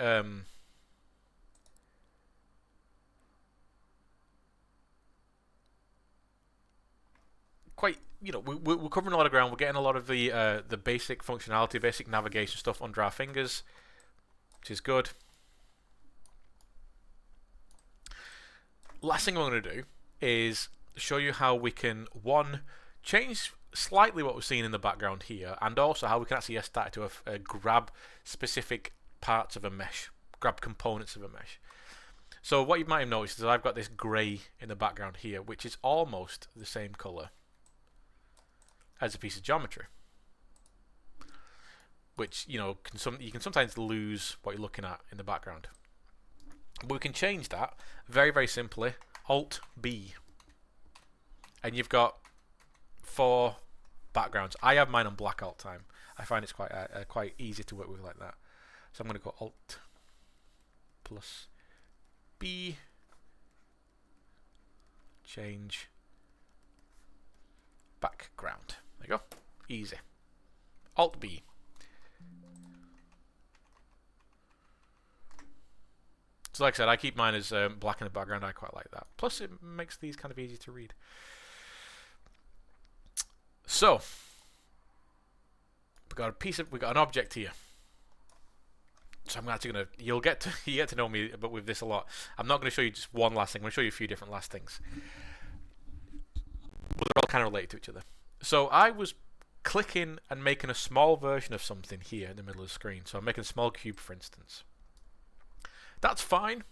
we're covering a lot of ground. We're getting a lot of the basic functionality, basic navigation stuff under our fingers, which is good. Last thing I'm going to do is show you how we can, one, change slightly what we're seeing in the background here, and also how we can actually start to grab specific parts of a mesh, grab components of a mesh. So what you might have noticed is I've got this grey in the background here, which is almost the same colour as a piece of geometry, which you can sometimes lose what you're looking at in the background. But we can change that very, very simply. Alt B. And you've got 4 backgrounds. I have mine on black all the time. I find it's quite easy to work with like that. So I'm going to go Alt plus B. Change background. There you go. Easy. Alt B. So like I said, I keep mine as black in the background. I quite like that. Plus it makes these kind of easy to read. So we got an object here. So I'm actually gonna you get to know me but with this a lot. I'm not gonna show you just one last thing, I'm gonna show you a few different last things. But they're all kind of related to each other. So I was clicking and making a small version of something here in the middle of the screen. So I'm making a small cube, for instance. That's fine.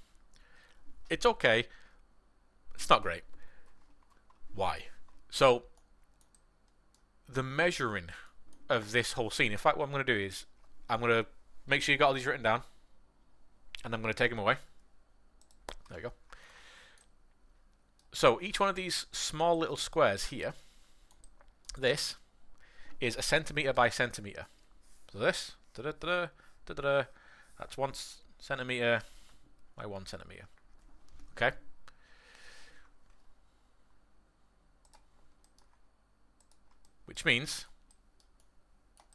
It's okay. It's not great. Why? So the measuring of this whole scene. In fact, what I'm going to do is I'm going to make sure you got all these written down, and I'm going to take them away. There we go. So each one of these small little squares here, this is a centimeter by centimeter. So this, that's 1 centimeter by 1 centimeter. Okay. Which means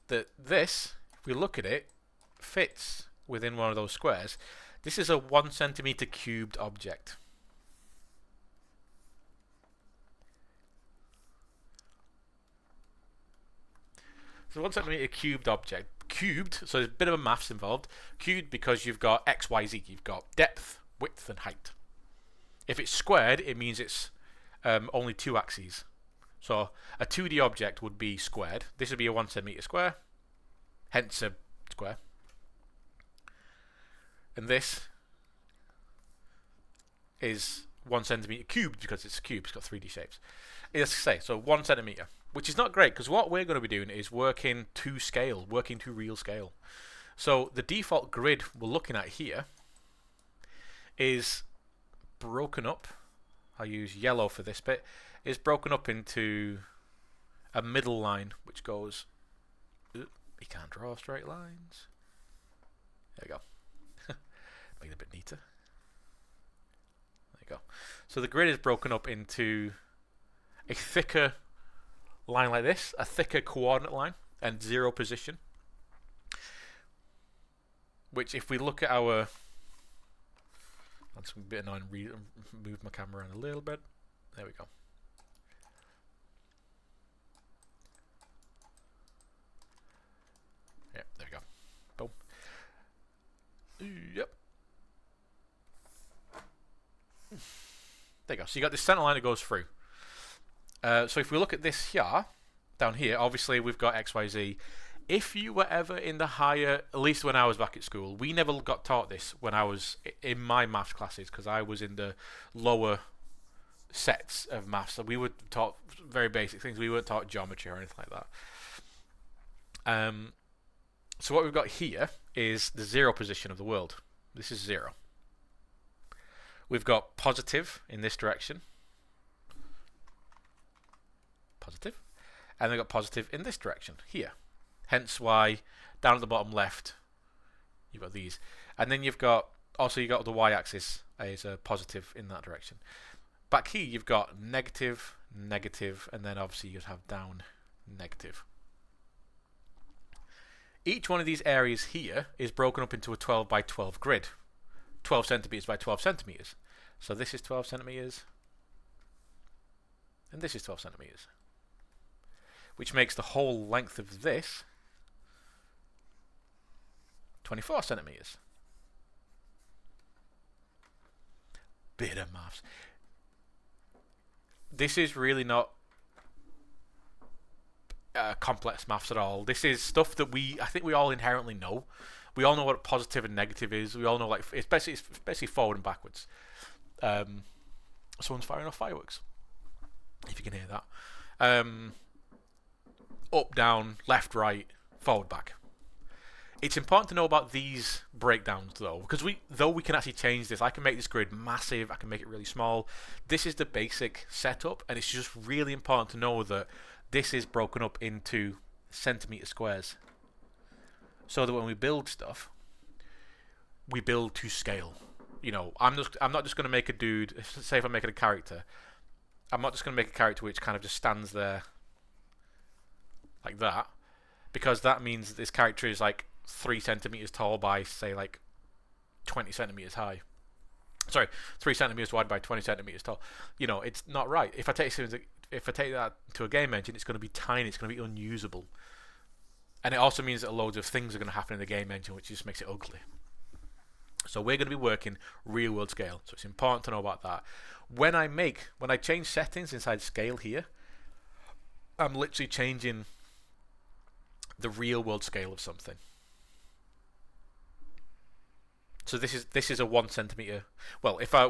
that this, if we look at it, fits within one of those squares. This is a 1 centimeter cubed object. So 1 centimeter cubed object. Cubed, so there's a bit of a maths involved. Cubed because you've got x, y, z. You've got depth, width, and height. If it's squared, it means it's only 2 axes. So a 2D object would be squared. This would be a 1 centimeter square, hence a square. And this is 1 centimeter cubed because it's a cube. It's got 3D shapes. Let's say so 1 centimeter, which is not great because what we're going to be doing is working to scale, working to real scale. So the default grid we're looking at here is broken up. I'll use yellow for this bit. Is broken up into a middle line which goes. You can't draw straight lines. There you go. Make it a bit neater. There you go. So the grid is broken up into a thicker line like this, a thicker coordinate line, and 0 position. Which, if we look at our. That's a bit annoying. Move my camera around a little bit. There we go. Yeah, there we go. Boom. Yep. There you go. So you got this center line that goes through. So if we look at this here, down here, obviously we've got X, Y, Z. If you were ever in the higher, at least when I was back at school, we never got taught this when I was in my maths classes because I was in the lower sets of maths. So we were taught very basic things. We weren't taught geometry or anything like that. So what we've got here is the 0 position of the world. This is 0. We've got positive in this direction. Positive. And we've got positive in this direction, here. Hence why, down at the bottom left, you've got these. And then you've got the y-axis is a positive in that direction. Back here, you've got negative, negative, and then obviously you'd have down, negative. Each one of these areas here is broken up into a 12 by 12 grid. 12 centimeters by 12 centimeters. So this is 12 centimeters. And this is 12 centimeters. Which makes the whole length of this 24 centimeters. Bit of maths. This is really not complex maths at all. This is stuff that I think we all inherently know. We all know what positive and negative is. We all know, like, it's basically forward and backwards. Someone's firing off fireworks, if you can hear that. Up, down, left, right, forward, back. It's important to know about these breakdowns though, because we can actually change this. I can make this grid massive, I can make it really small. This is the basic setup, and it's just really important to know that this is broken up into centimeter squares, so that when we build stuff, we build to scale. You know, I'm not just going to make a dude. Say if I'm making a character, I'm not just going to make a character which kind of just stands there like that, because that means that this character is like 3 centimeters tall by, say, like 20 centimeters high. Sorry, 3 centimeters wide by 20 centimeters tall. You know, it's not right. If I take that to a game engine, it's going to be tiny. It's going to be unusable, and it also means that loads of things are going to happen in the game engine, which just makes it ugly. So we're going to be working real world scale. So it's important to know about that. When I change settings inside scale here, I'm literally changing the real world scale of something. So this is a 1 centimeter. Well, if I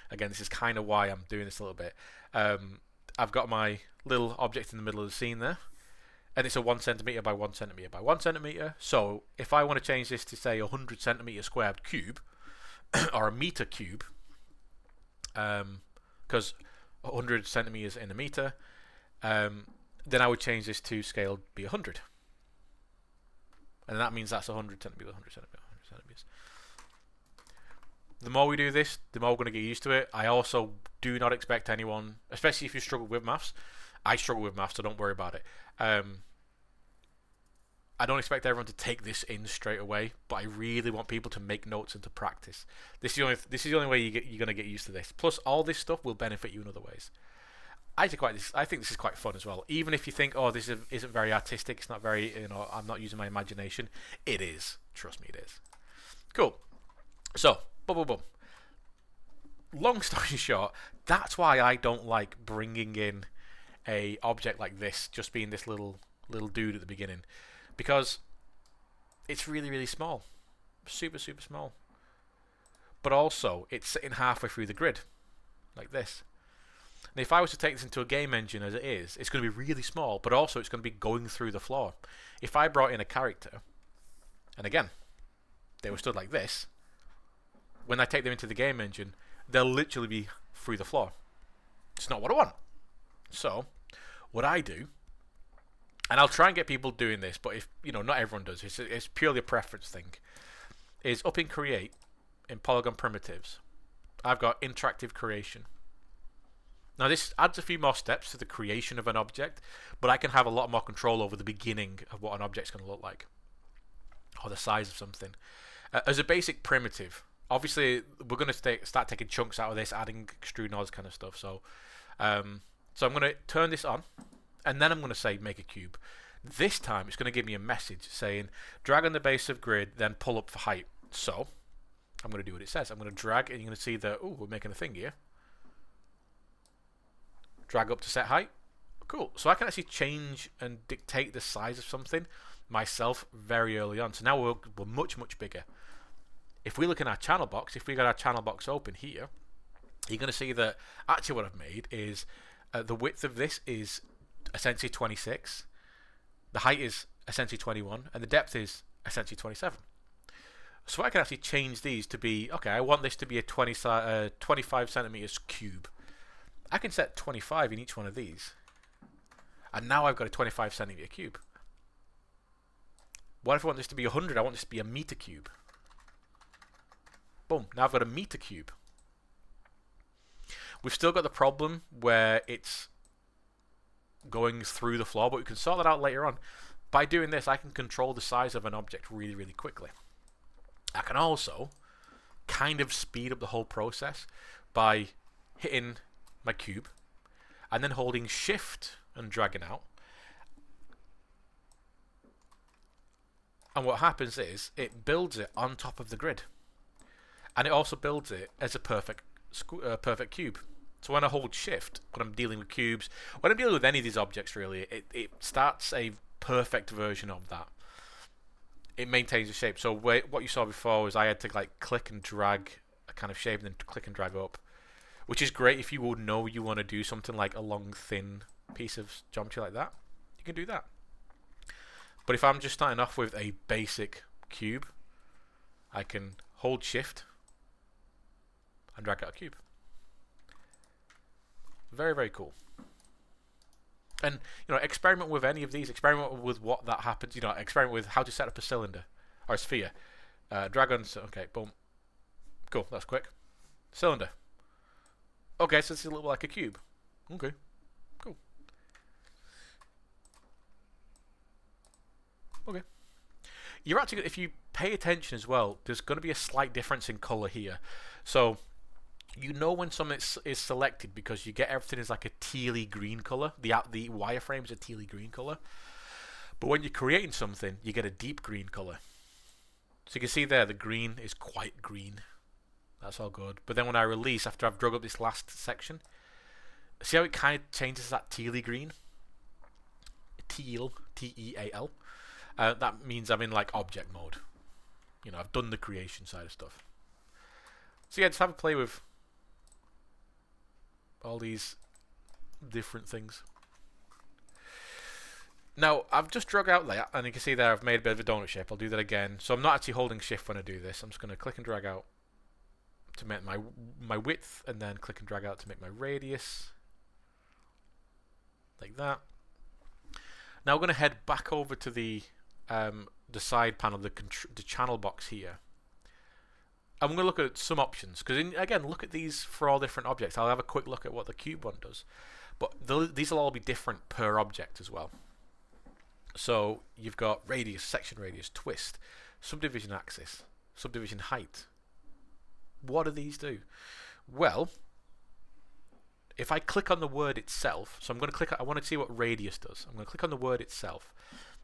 again, this is kind of why I'm doing this a little bit. I've got my little object in the middle of the scene there, and it's a 1 centimeter by 1 centimeter by 1 centimeter. So if I want to change this to say 100 centimeter squared cube, or a meter cube, because 100 centimeters in a meter, then I would change this to scale be 100, and that means that's 100 centimeters, 100 centimeters, 100 centimeters. The more we do this, the more we're going to get used to it. I also do not expect anyone, especially if you struggle with maths. I struggle with maths, so don't worry about it. I don't expect everyone to take this in straight away, but I really want people to make notes and to practice. This is the only way you're going to get used to this. Plus, all this stuff will benefit you in other ways. I think this is quite fun as well. Even if you think, oh, this isn't very artistic, it's not very, I'm not using my imagination. It is. Trust me, it is. Cool. So, boom, boom, boom. Long story short, that's why I don't like bringing in a object like this, just being this little dude at the beginning, because it's really, really small, super, super small. But also, it's sitting halfway through the grid, like this. And if I was to take this into a game engine as it is, it's going to be really small, but also it's going to be going through the floor. If I brought in a character, and again, they were stood like this, when I take them into the game engine, they'll literally be through the floor. It's not what I want. So, what I do, and I'll try and get people doing this, but if not everyone does, it's purely a preference thing, is up in Create, in Polygon Primitives, I've got Interactive Creation. Now this adds a few more steps to the creation of an object, but I can have a lot more control over the beginning of what an object's going to look like, or the size of something. As a basic primitive, obviously we're going to start taking chunks out of this, adding extrude and all this kind of stuff. So I'm going to turn this on, and then I'm going to say make a cube. This time it's going to give me a message saying drag on the base of grid, then pull up for height. So I'm going to do what it says. I'm going to drag, and you're going to see that, we're making a thing here. Drag up to set height. Cool. So I can actually change and dictate the size of something myself very early on. So now we're much, much bigger. If we look in our channel box, if we got our channel box open here, you're going to see that actually what I've made is the width of this is essentially 26. The height is essentially 21. And the depth is essentially 27. So I can actually change these to be, okay, I want this to be a 25 centimeters cube. I can set 25 in each one of these, and now I've got a 25 centimeter cube. What if I want this to be 100? I want this to be a meter cube. Boom, now I've got a meter cube. We've still got the problem where it's going through the floor, but we can sort that out later on. By doing this, I can control the size of an object really, really quickly. I can also kind of speed up the whole process by hitting my cube and then holding shift and dragging out, and what happens is it builds it on top of the grid, and it also builds it as a perfect cube. So when I hold shift, when I'm dealing with cubes, when I'm dealing with any of these objects really, it starts a perfect version of that. It maintains the shape. So what you saw before was I had to like click and drag a kind of shape and then click and drag up, which is great if you would know you want to do something like a long, thin piece of geometry like that. You can do that. But if I'm just starting off with a basic cube, I can hold shift and drag out a cube. Very, very cool. And experiment with any of these. Experiment with what that happens. Experiment with how to set up a cylinder or a sphere. Drag on. Okay, boom. Cool. That's quick. Cylinder. Okay, so it's a little like a cube. Okay, cool. Okay. You're actually, if you pay attention as well, there's going to be a slight difference in color here. So when something is selected because you get everything is like a tealy green color. The wireframe is a tealy green color. But when you're creating something, you get a deep green color. So you can see there the green is quite green. That's all good. But then when I release, after I've drug up this last section, see how it kind of changes that tealy green? Teal, T-E-A-L. That means I'm in like object mode. I've done the creation side of stuff. So yeah, just have a play with all these different things. Now, I've just drug out there, and you can see there I've made a bit of a donut shape. I'll do that again. So I'm not actually holding shift when I do this. I'm just going to click and drag out to make my width, and then click and drag out to make my radius. Like that. Now we're going to head back over to the side panel, the channel box here. I'm going to look at some options, because again, look at these for all different objects. I'll have a quick look at what the cube one does. But these will all be different per object as well. So you've got radius, section radius, twist, subdivision axis, subdivision height. What do these do? Well, if I click on the word itself, so I'm going to click, I want to see what radius does. I'm going to click on the word itself,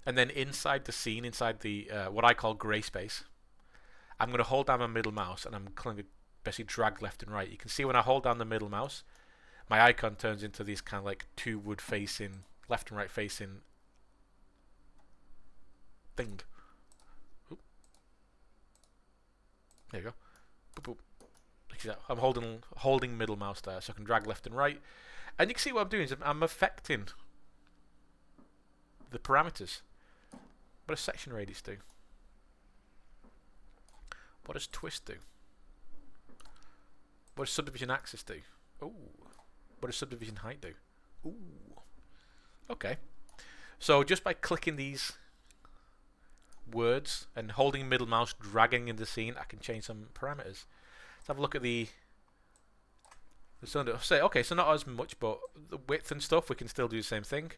and then inside the scene, inside the what I call grey space, I'm going to hold down my middle mouse, and I'm going to basically drag left and right. You can see when I hold down the middle mouse, my icon turns into these kind of like two wood facing, left and right facing thing. Oop. There you go. Boop, boop. I'm holding middle mouse there, so I can drag left and right, and you can see what I'm doing is I'm affecting the parameters. What does section radius do? What does twist do? What does subdivision axis do? Ooh. What does subdivision height do? Ooh. Okay. So just by clicking these words and holding middle mouse, dragging in the scene, I can change some parameters. Let's have a look at the cylinder. Say, okay, so not as much, but the width and stuff, we can still do the same thing.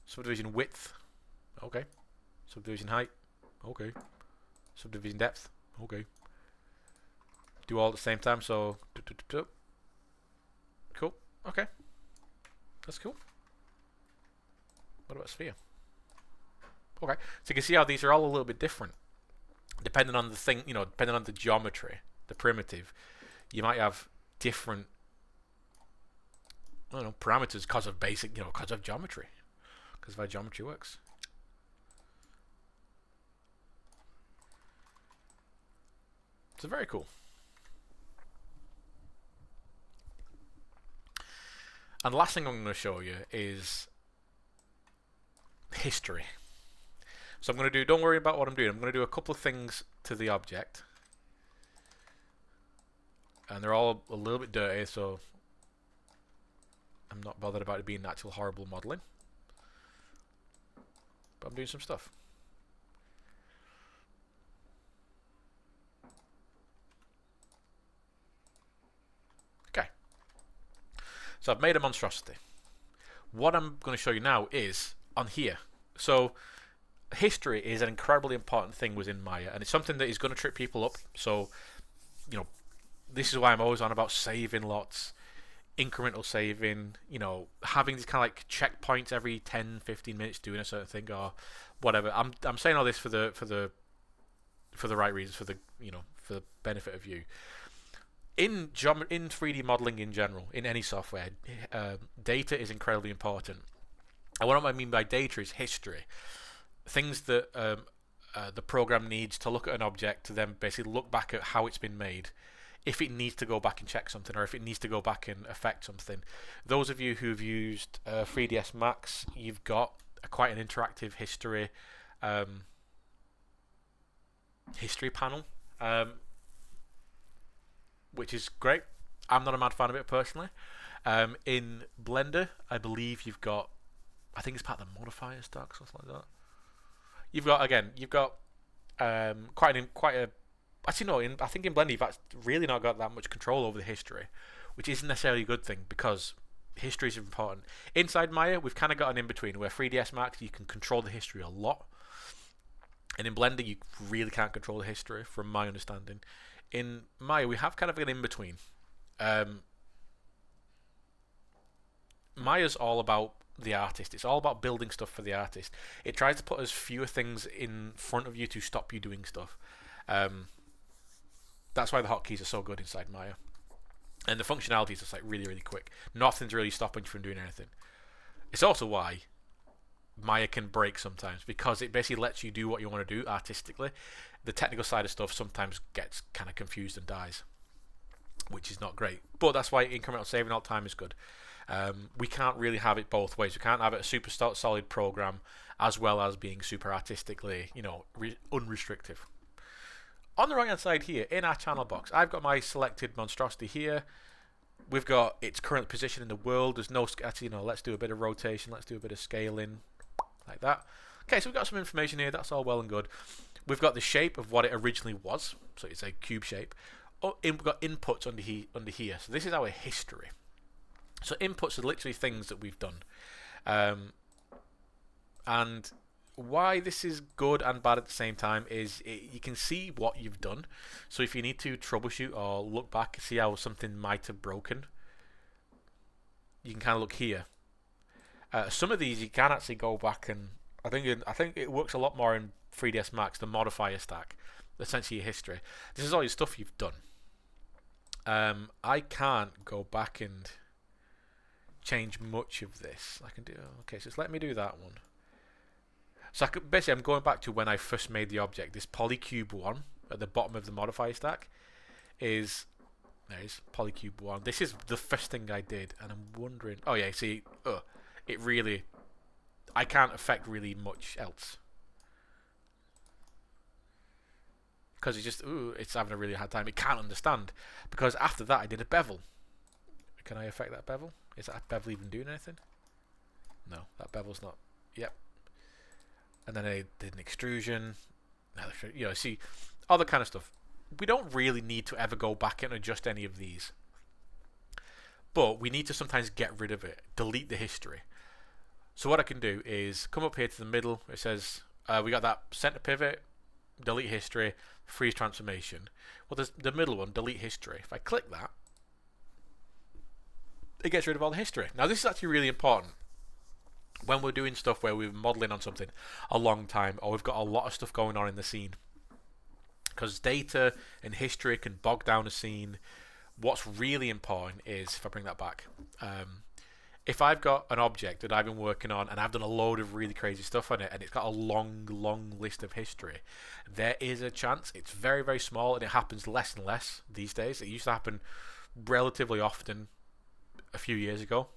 Subdivision width. Okay. Subdivision height. Okay. Subdivision depth. Okay. Do all at the same time, so cool. Okay. That's cool. What about sphere? Okay. So you can see how these are all a little bit different. Depending on the thing, depending on the geometry, the primitive, you might have different parameters because of basic, because of geometry. Because of how geometry works. So very cool. And the last thing I'm going to show you is history. So I'm going to do, don't worry about what I'm doing, I'm going to do a couple of things to the object. And they're all a little bit dirty, so I'm not bothered about it being actual horrible modeling. But I'm doing some stuff. Okay. So I've made a monstrosity. What I'm going to show you now is on here. So history is an incredibly important thing within Maya, and it's something that is going to trip people up. So, this is why I'm always on about saving lots, incremental saving, having these kind of like checkpoints every 10, 15 minutes doing a certain thing or whatever. I'm saying all this for the right reasons, for the benefit of you. In 3D modeling in general, in any software, data is incredibly important. And what I mean by data is history. Things that the program needs to look at an object to then basically look back at how it's been made, if it needs to go back and check something, or if it needs to go back and affect something. Those of you who've used 3ds Max, you've got quite an interactive history panel, which is great. I'm not a mad fan of it personally. In Blender, I believe you've got, I think it's part of the modifier stack, something like that. You've got quite a. Actually, no. I think in Blender you've really not got that much control over the history, which isn't necessarily a good thing because history is important. Inside Maya, we've kind of got an in between where 3ds Max you can control the history a lot, and in Blender you really can't control the history, from my understanding. In Maya, we have kind of an in between. Maya's all about the artist. It's all about building stuff for the artist. It tries to put as fewer things in front of you to stop you doing stuff. That's why the hotkeys are so good inside Maya. And the functionality is just like really, really quick. Nothing's really stopping you from doing anything. It's also why Maya can break sometimes, because it basically lets you do what you want to do artistically. The technical side of stuff sometimes gets kind of confused and dies, which is not great. But that's why incremental saving all the time is good. We can't really have it both ways. We can't have it a super solid program as well as being super artistically, unrestricted. On the right hand side here, in our channel box, I've got my selected monstrosity here. We've got its current position in the world. There's no, actually, let's do a bit of rotation. Let's do a bit of scaling, like that. Okay, so we've got some information here. That's all well and good. We've got the shape of what it originally was. So it's a cube shape. We've got inputs under here. So this is our history. So inputs are literally things that we've done. And why this is good and bad at the same time is you can see what you've done. So if you need to troubleshoot or look back, see how something might have broken, you can kind of look here. Some of these you can actually go back and I think it works a lot more in 3ds Max, the modifier stack, essentially your history. This is all your stuff you've done. I can't go back and change much of this. I can do, okay, so let me do that one. So basically I'm going back to when I first made the object. This polycube 1 at the bottom of the modifier stack is, there's polycube 1. This is the first thing I did, and I'm wondering, oh yeah, see, it really, I can't affect really much else. Because it's having a really hard time. It can't understand. Because after that I did a bevel. Can I affect that bevel? Is that bevel even doing anything? No, that bevel's not. Yep. And then I did an extrusion. See, other kind of stuff. We don't really need to ever go back and adjust any of these. But we need to sometimes get rid of it. Delete the history. So what I can do is come up here to the middle. It says we got that center pivot, delete history, freeze transformation. Well, there's the middle one, delete history. If I click that, it gets rid of all the history. Now this is actually really important when we're doing stuff where we're modeling on something a long time, or we've got a lot of stuff going on in the scene, because data and history can bog down a scene. What's really important is, if I bring that back, if I've got an object that I've been working on and I've done a load of really crazy stuff on it and it's got a long list of history, there is a chance, it's very, very small, and it happens less and less these days. It used to happen relatively often a few years ago,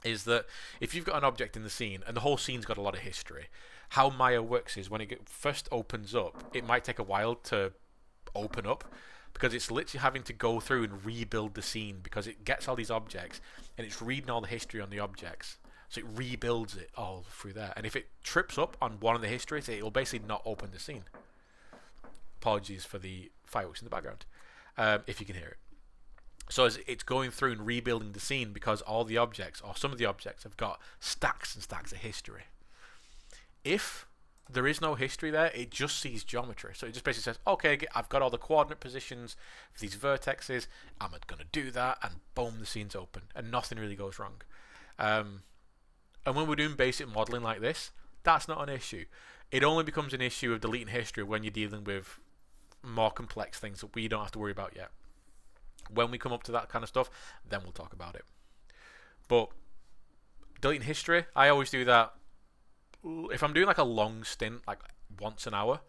is that if you've got an object in the scene and the whole scene's got a lot of history, how Maya works is when it first opens up, it might take a while to open up because it's literally having to go through and rebuild the scene, because it gets all these objects and it's reading all the history on the objects, so it rebuilds it all through there. And if it trips up on one of the histories, it will basically not open the scene. Apologies for the fireworks in the background, if you can hear it. So as it's going through and rebuilding the scene, because all the objects, or some of the objects, have got stacks and stacks of history. If there is no history there, it just sees geometry. So it just basically says, okay, I've got all the coordinate positions for these vertexes, I'm going to do that, and boom, the scene's open, and nothing really goes wrong. And when we're doing basic modeling like this, that's not an issue. It only becomes an issue of deleting history when you're dealing with more complex things that we don't have to worry about yet. When we come up to that kind of stuff, then we'll talk about it. But deleting history, I always do that if I'm doing like a long stint, like once an hour,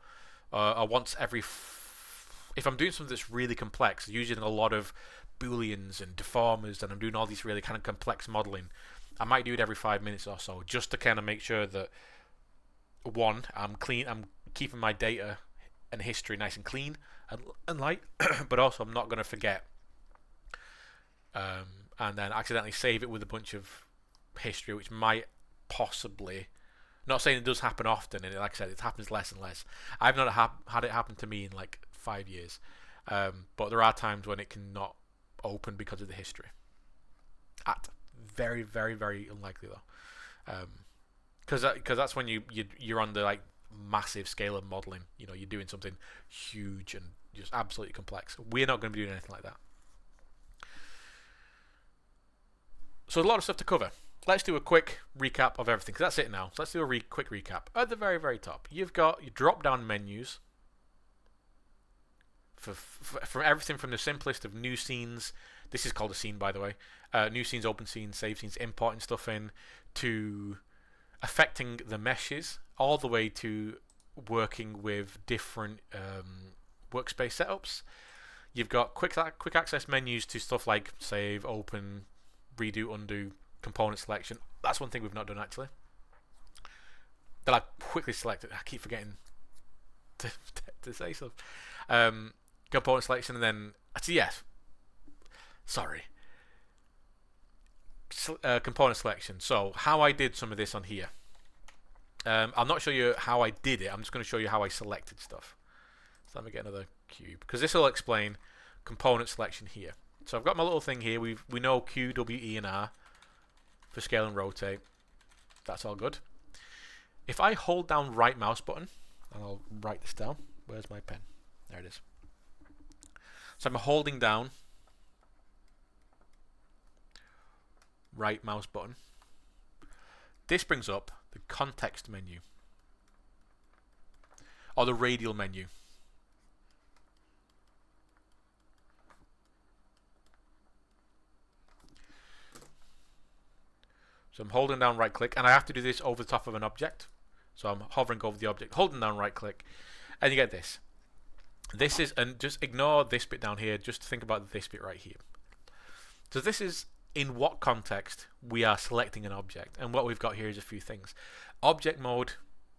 or once every. If I'm doing something that's really complex, using a lot of booleans and deformers, and I'm doing all these really kind of complex modeling, I might do it every 5 minutes or so, just to kind of make sure that one, I'm keeping my data and history nice and clean and light, but also I'm not going to forget and then accidentally save it with a bunch of history, which might possibly, not saying it does happen often, and like I said, it happens less and less. I've not had it happen to me in like 5 years, but there are times when it can not open because of the history. At very, very, very unlikely though, because that's when you're on the like massive scale of modeling. You know, you're doing something huge and just absolutely complex. We're not going to be doing anything like that. So a lot of stuff to cover. Let's do a quick recap of everything, because that's it now. So let's do a quick recap. At the very, very top, you've got your drop-down menus for everything from the simplest of new scenes. This is called a scene, by the way. New scenes, open scenes, save scenes, importing stuff in, to affecting the meshes, all the way to working with different workspace setups. You've got quick access menus to stuff like save, open, redo, undo, component selection. That's one thing we've not done actually. That I quickly selected. I keep forgetting to say stuff. Component selection, and then yes. Sorry. Component selection. So how I did some of this on here. I'll not show you how I did it. I'm just going to show you how I selected stuff. So let me get another cube, because this will explain component selection here. So I've got my little thing here. We know Q, W, E, and R for scale and rotate. That's all good. If I hold down right mouse button, and I'll write this down. Where's my pen? There it is. So I'm holding down right mouse button. This brings up the context menu, or the radial menu. So I'm holding down right click, and I have to do this over the top of an object. So I'm hovering over the object, holding down right click, and you get this. This is, and just ignore this bit down here, just think about this bit right here. So this is in what context we are selecting an object, and what we've got here is a few things. Object mode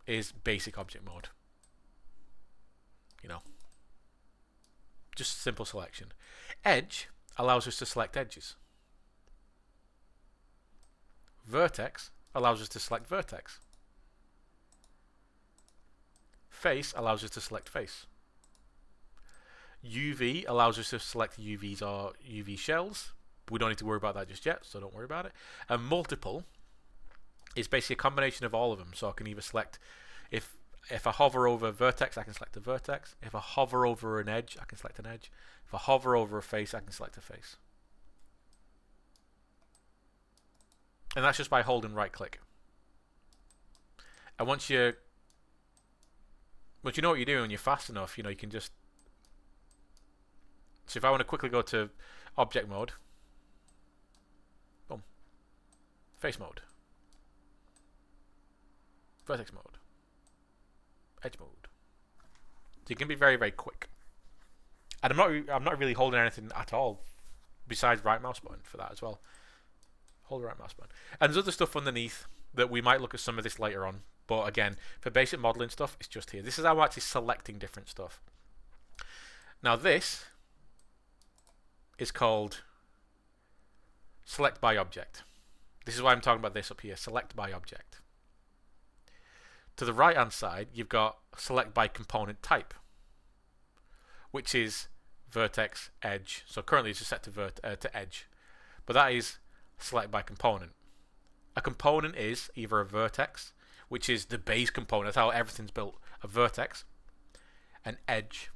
is basic object mode. You know, just simple selection. Edge allows us to select edges. Vertex allows us to select vertex. Face allows us to select face. UV allows us to select UVs or UV shells. We don't need to worry about that just yet, so don't worry about it. And multiple is basically a combination of all of them. So I can either select, if I hover over a vertex, I can select a vertex. If I hover over an edge, I can select an edge. If I hover over a face, I can select a face. And that's just by holding right click. And once you know what you're doing, when you're fast enough, you know, you can just. So if I want to quickly go to object mode, boom, face mode, vertex mode, edge mode. So you can be very, very quick. And I'm not really holding anything at all besides right mouse button for that as well. Hold the right mouse button. And there's other stuff underneath that we might look at some of this later on. But again, for basic modeling stuff, it's just here. This is how I'm actually selecting different stuff. Now this is called select by object. This is why I'm talking about this up here, select by object. To the right hand side, you've got select by component type, which is vertex, edge. So currently it's just set to edge, but that is select by component. A component is either a vertex, which is the base component, that's how everything's built, a vertex, an edge,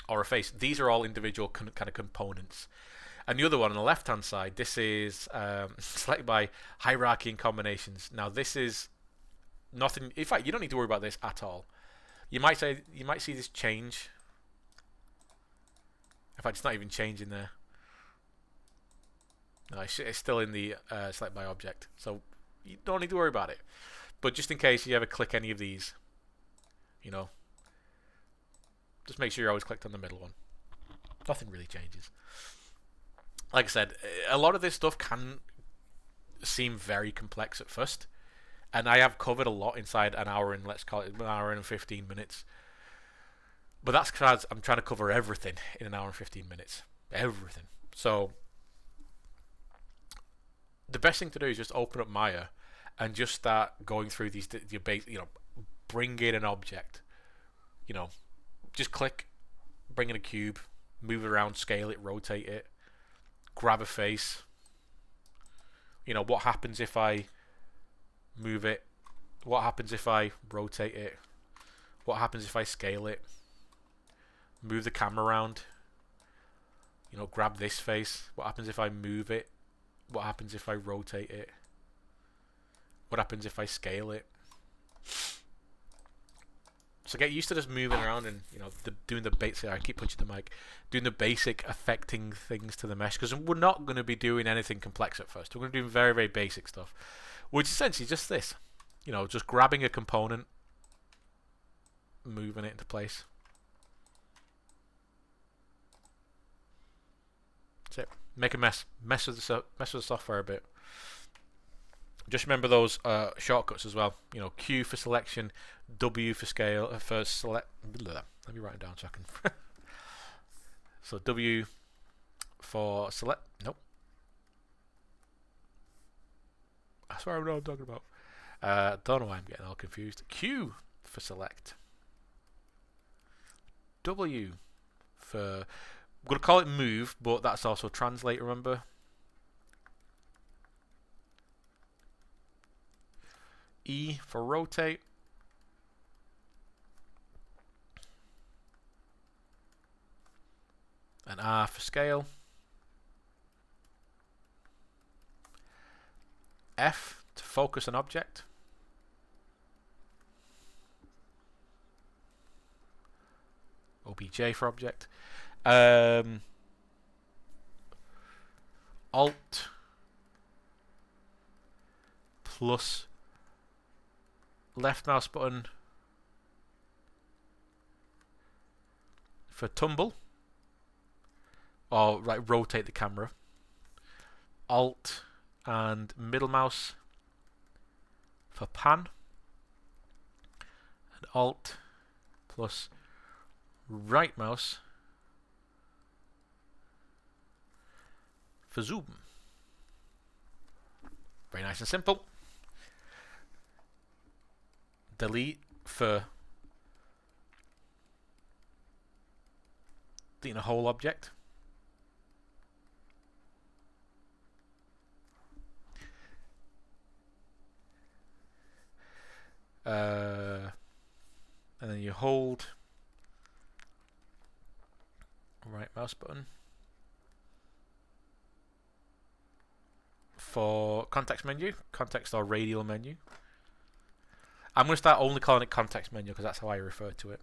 or a face. These are all individual kind of components. And the other one on the left hand side, this is select by hierarchy and combinations. Now this is nothing. In fact, you don't need to worry about this at all. You might see this change. In fact, it's not even changing there. No, it's still in the select by object, so you don't need to worry about it. But just in case you ever click any of these, you know, just make sure you're always clicked on the middle one. Nothing really changes. Like I said, a lot of this stuff can seem very complex at first, and I have covered a lot inside an hour and let's call it an hour and 15 minutes. But that's because I'm trying to cover everything in an hour and 15 minutes. Everything. So the best thing to do is just open up Maya and just start going through these, your base, bring in an object. Just click, bring in a cube, move it around, scale it, rotate it, grab a face. What happens if I move it? What happens if I rotate it? What happens if I scale it? Move the camera around. Grab this face. What happens if I move it? What happens if I rotate it? What happens if I scale it? So get used to just moving around and doing the basic. I keep punching the mic. Doing the basic affecting things to the mesh, because we're not going to be doing anything complex at first. We're going to do very, very basic stuff, which is essentially just this. Just grabbing a component, moving it into place. That's it. Make a mess. Mess with the software a bit. Just remember those shortcuts as well. Q for selection, W for scale, for select. Let me write it down so I can. So W for select. Nope. I swear I know what I'm talking about. Don't know why I'm getting all confused. Q for select. W for. I'm going to call it move, but that's also translate, remember? E for rotate. And R for scale. F to focus an object. OBJ for object. Alt plus left mouse button for tumble, or rotate the camera. Alt and middle mouse for pan, and Alt plus right mouse for zoom. Very nice and simple. Delete for deleting a whole object. And then you hold right mouse button for context menu, context or radial menu. I'm going to start only calling it context menu because that's how I refer to it.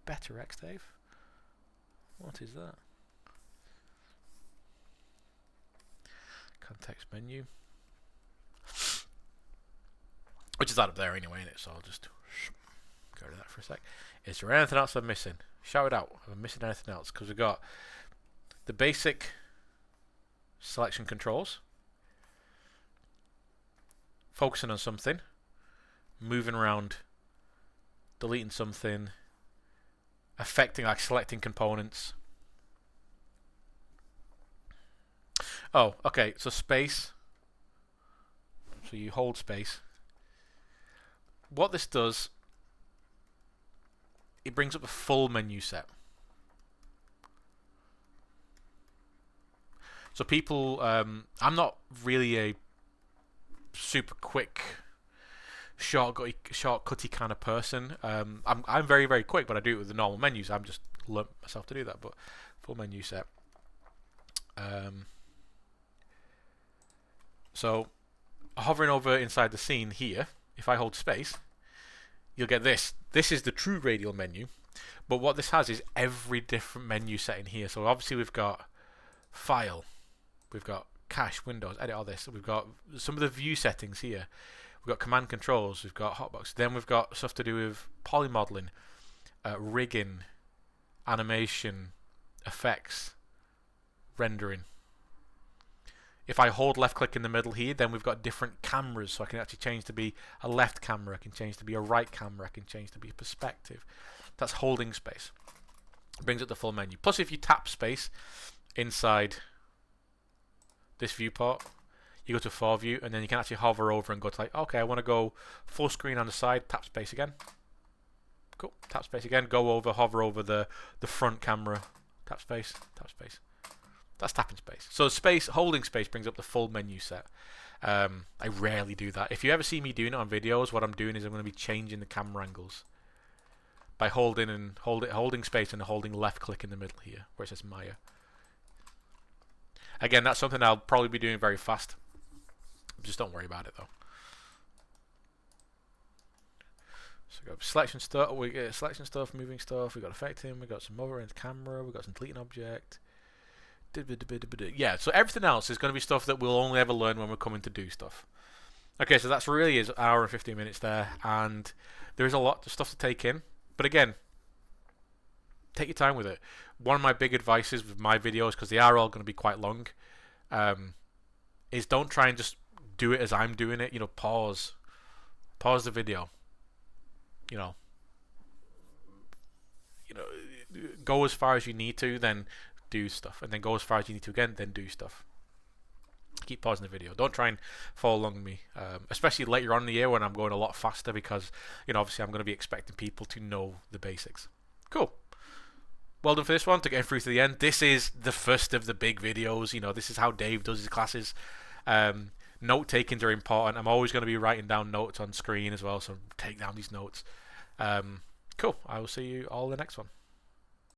Better X, Dave. What is that? Context menu. Which is that up there anyway, innit? So I'll just go to that for a sec. Is there anything else I'm missing? Shout it out. Am I missing anything else? Because we've got the basic selection controls, focusing on something, moving around, deleting something, affecting, like selecting components. Oh, okay, so space. So you hold space. What this does, it brings up a full menu set. So people, I'm not really a super quick, shortcutty kind of person. I'm very, very quick, but I do it with the normal menus. I'm just learnt myself to do that. But full menu set. So hovering over inside the scene here, if I hold space, you'll get this. This is the true radial menu. But what this has is every different menu set in here. So obviously we've got file, we've got cache, windows, edit, all this. We've got some of the view settings here. We've got command controls, we've got hotbox. Then we've got stuff to do with polymodeling, rigging, animation, effects, rendering. If I hold left click in the middle here, then we've got different cameras. So I can actually change to be a left camera, I can change to be a right camera, I can change to be a perspective. That's holding space. It brings up the full menu. Plus, if you tap space inside this viewport, you go to 4 view, and then you can actually hover over and go to like, okay, I want to go full screen on the side, tap space again. Cool, tap space again, go over, hover over the front camera, tap space, tap space. That's tapping space. So space, holding space brings up the full menu set. I rarely do that. If you ever see me doing it on videos, what I'm doing is I'm going to be changing the camera angles by holding space and holding left click in the middle here, where it says Maya. Again, that's something I'll probably be doing very fast. Just don't worry about it though. So we got selection stuff, moving stuff, we got affecting, we got some over the camera, we got some deleting object. Yeah, so everything else is going to be stuff that we'll only ever learn when we're coming to do stuff. Okay, so that's really is an hour and 15 minutes there, and there is a lot of stuff to take in. But again, take your time with it. One of my big advices with my videos, because they are all going to be quite long, is don't try and just do it as I'm doing it. You know, pause the video. You know, go as far as you need to, then do stuff, and then go as far as you need to again, then do stuff. Keep pausing the video. Don't try and follow along with me, especially later on in the year when I'm going a lot faster, because obviously I'm going to be expecting people to know the basics. Cool. Well done for this one, to get through to the end. This is the first of the big videos. This is how Dave does his classes. Note takings are important. I'm always going to be writing down notes on screen as well, so take down these notes. Cool. I will see you all in the next one.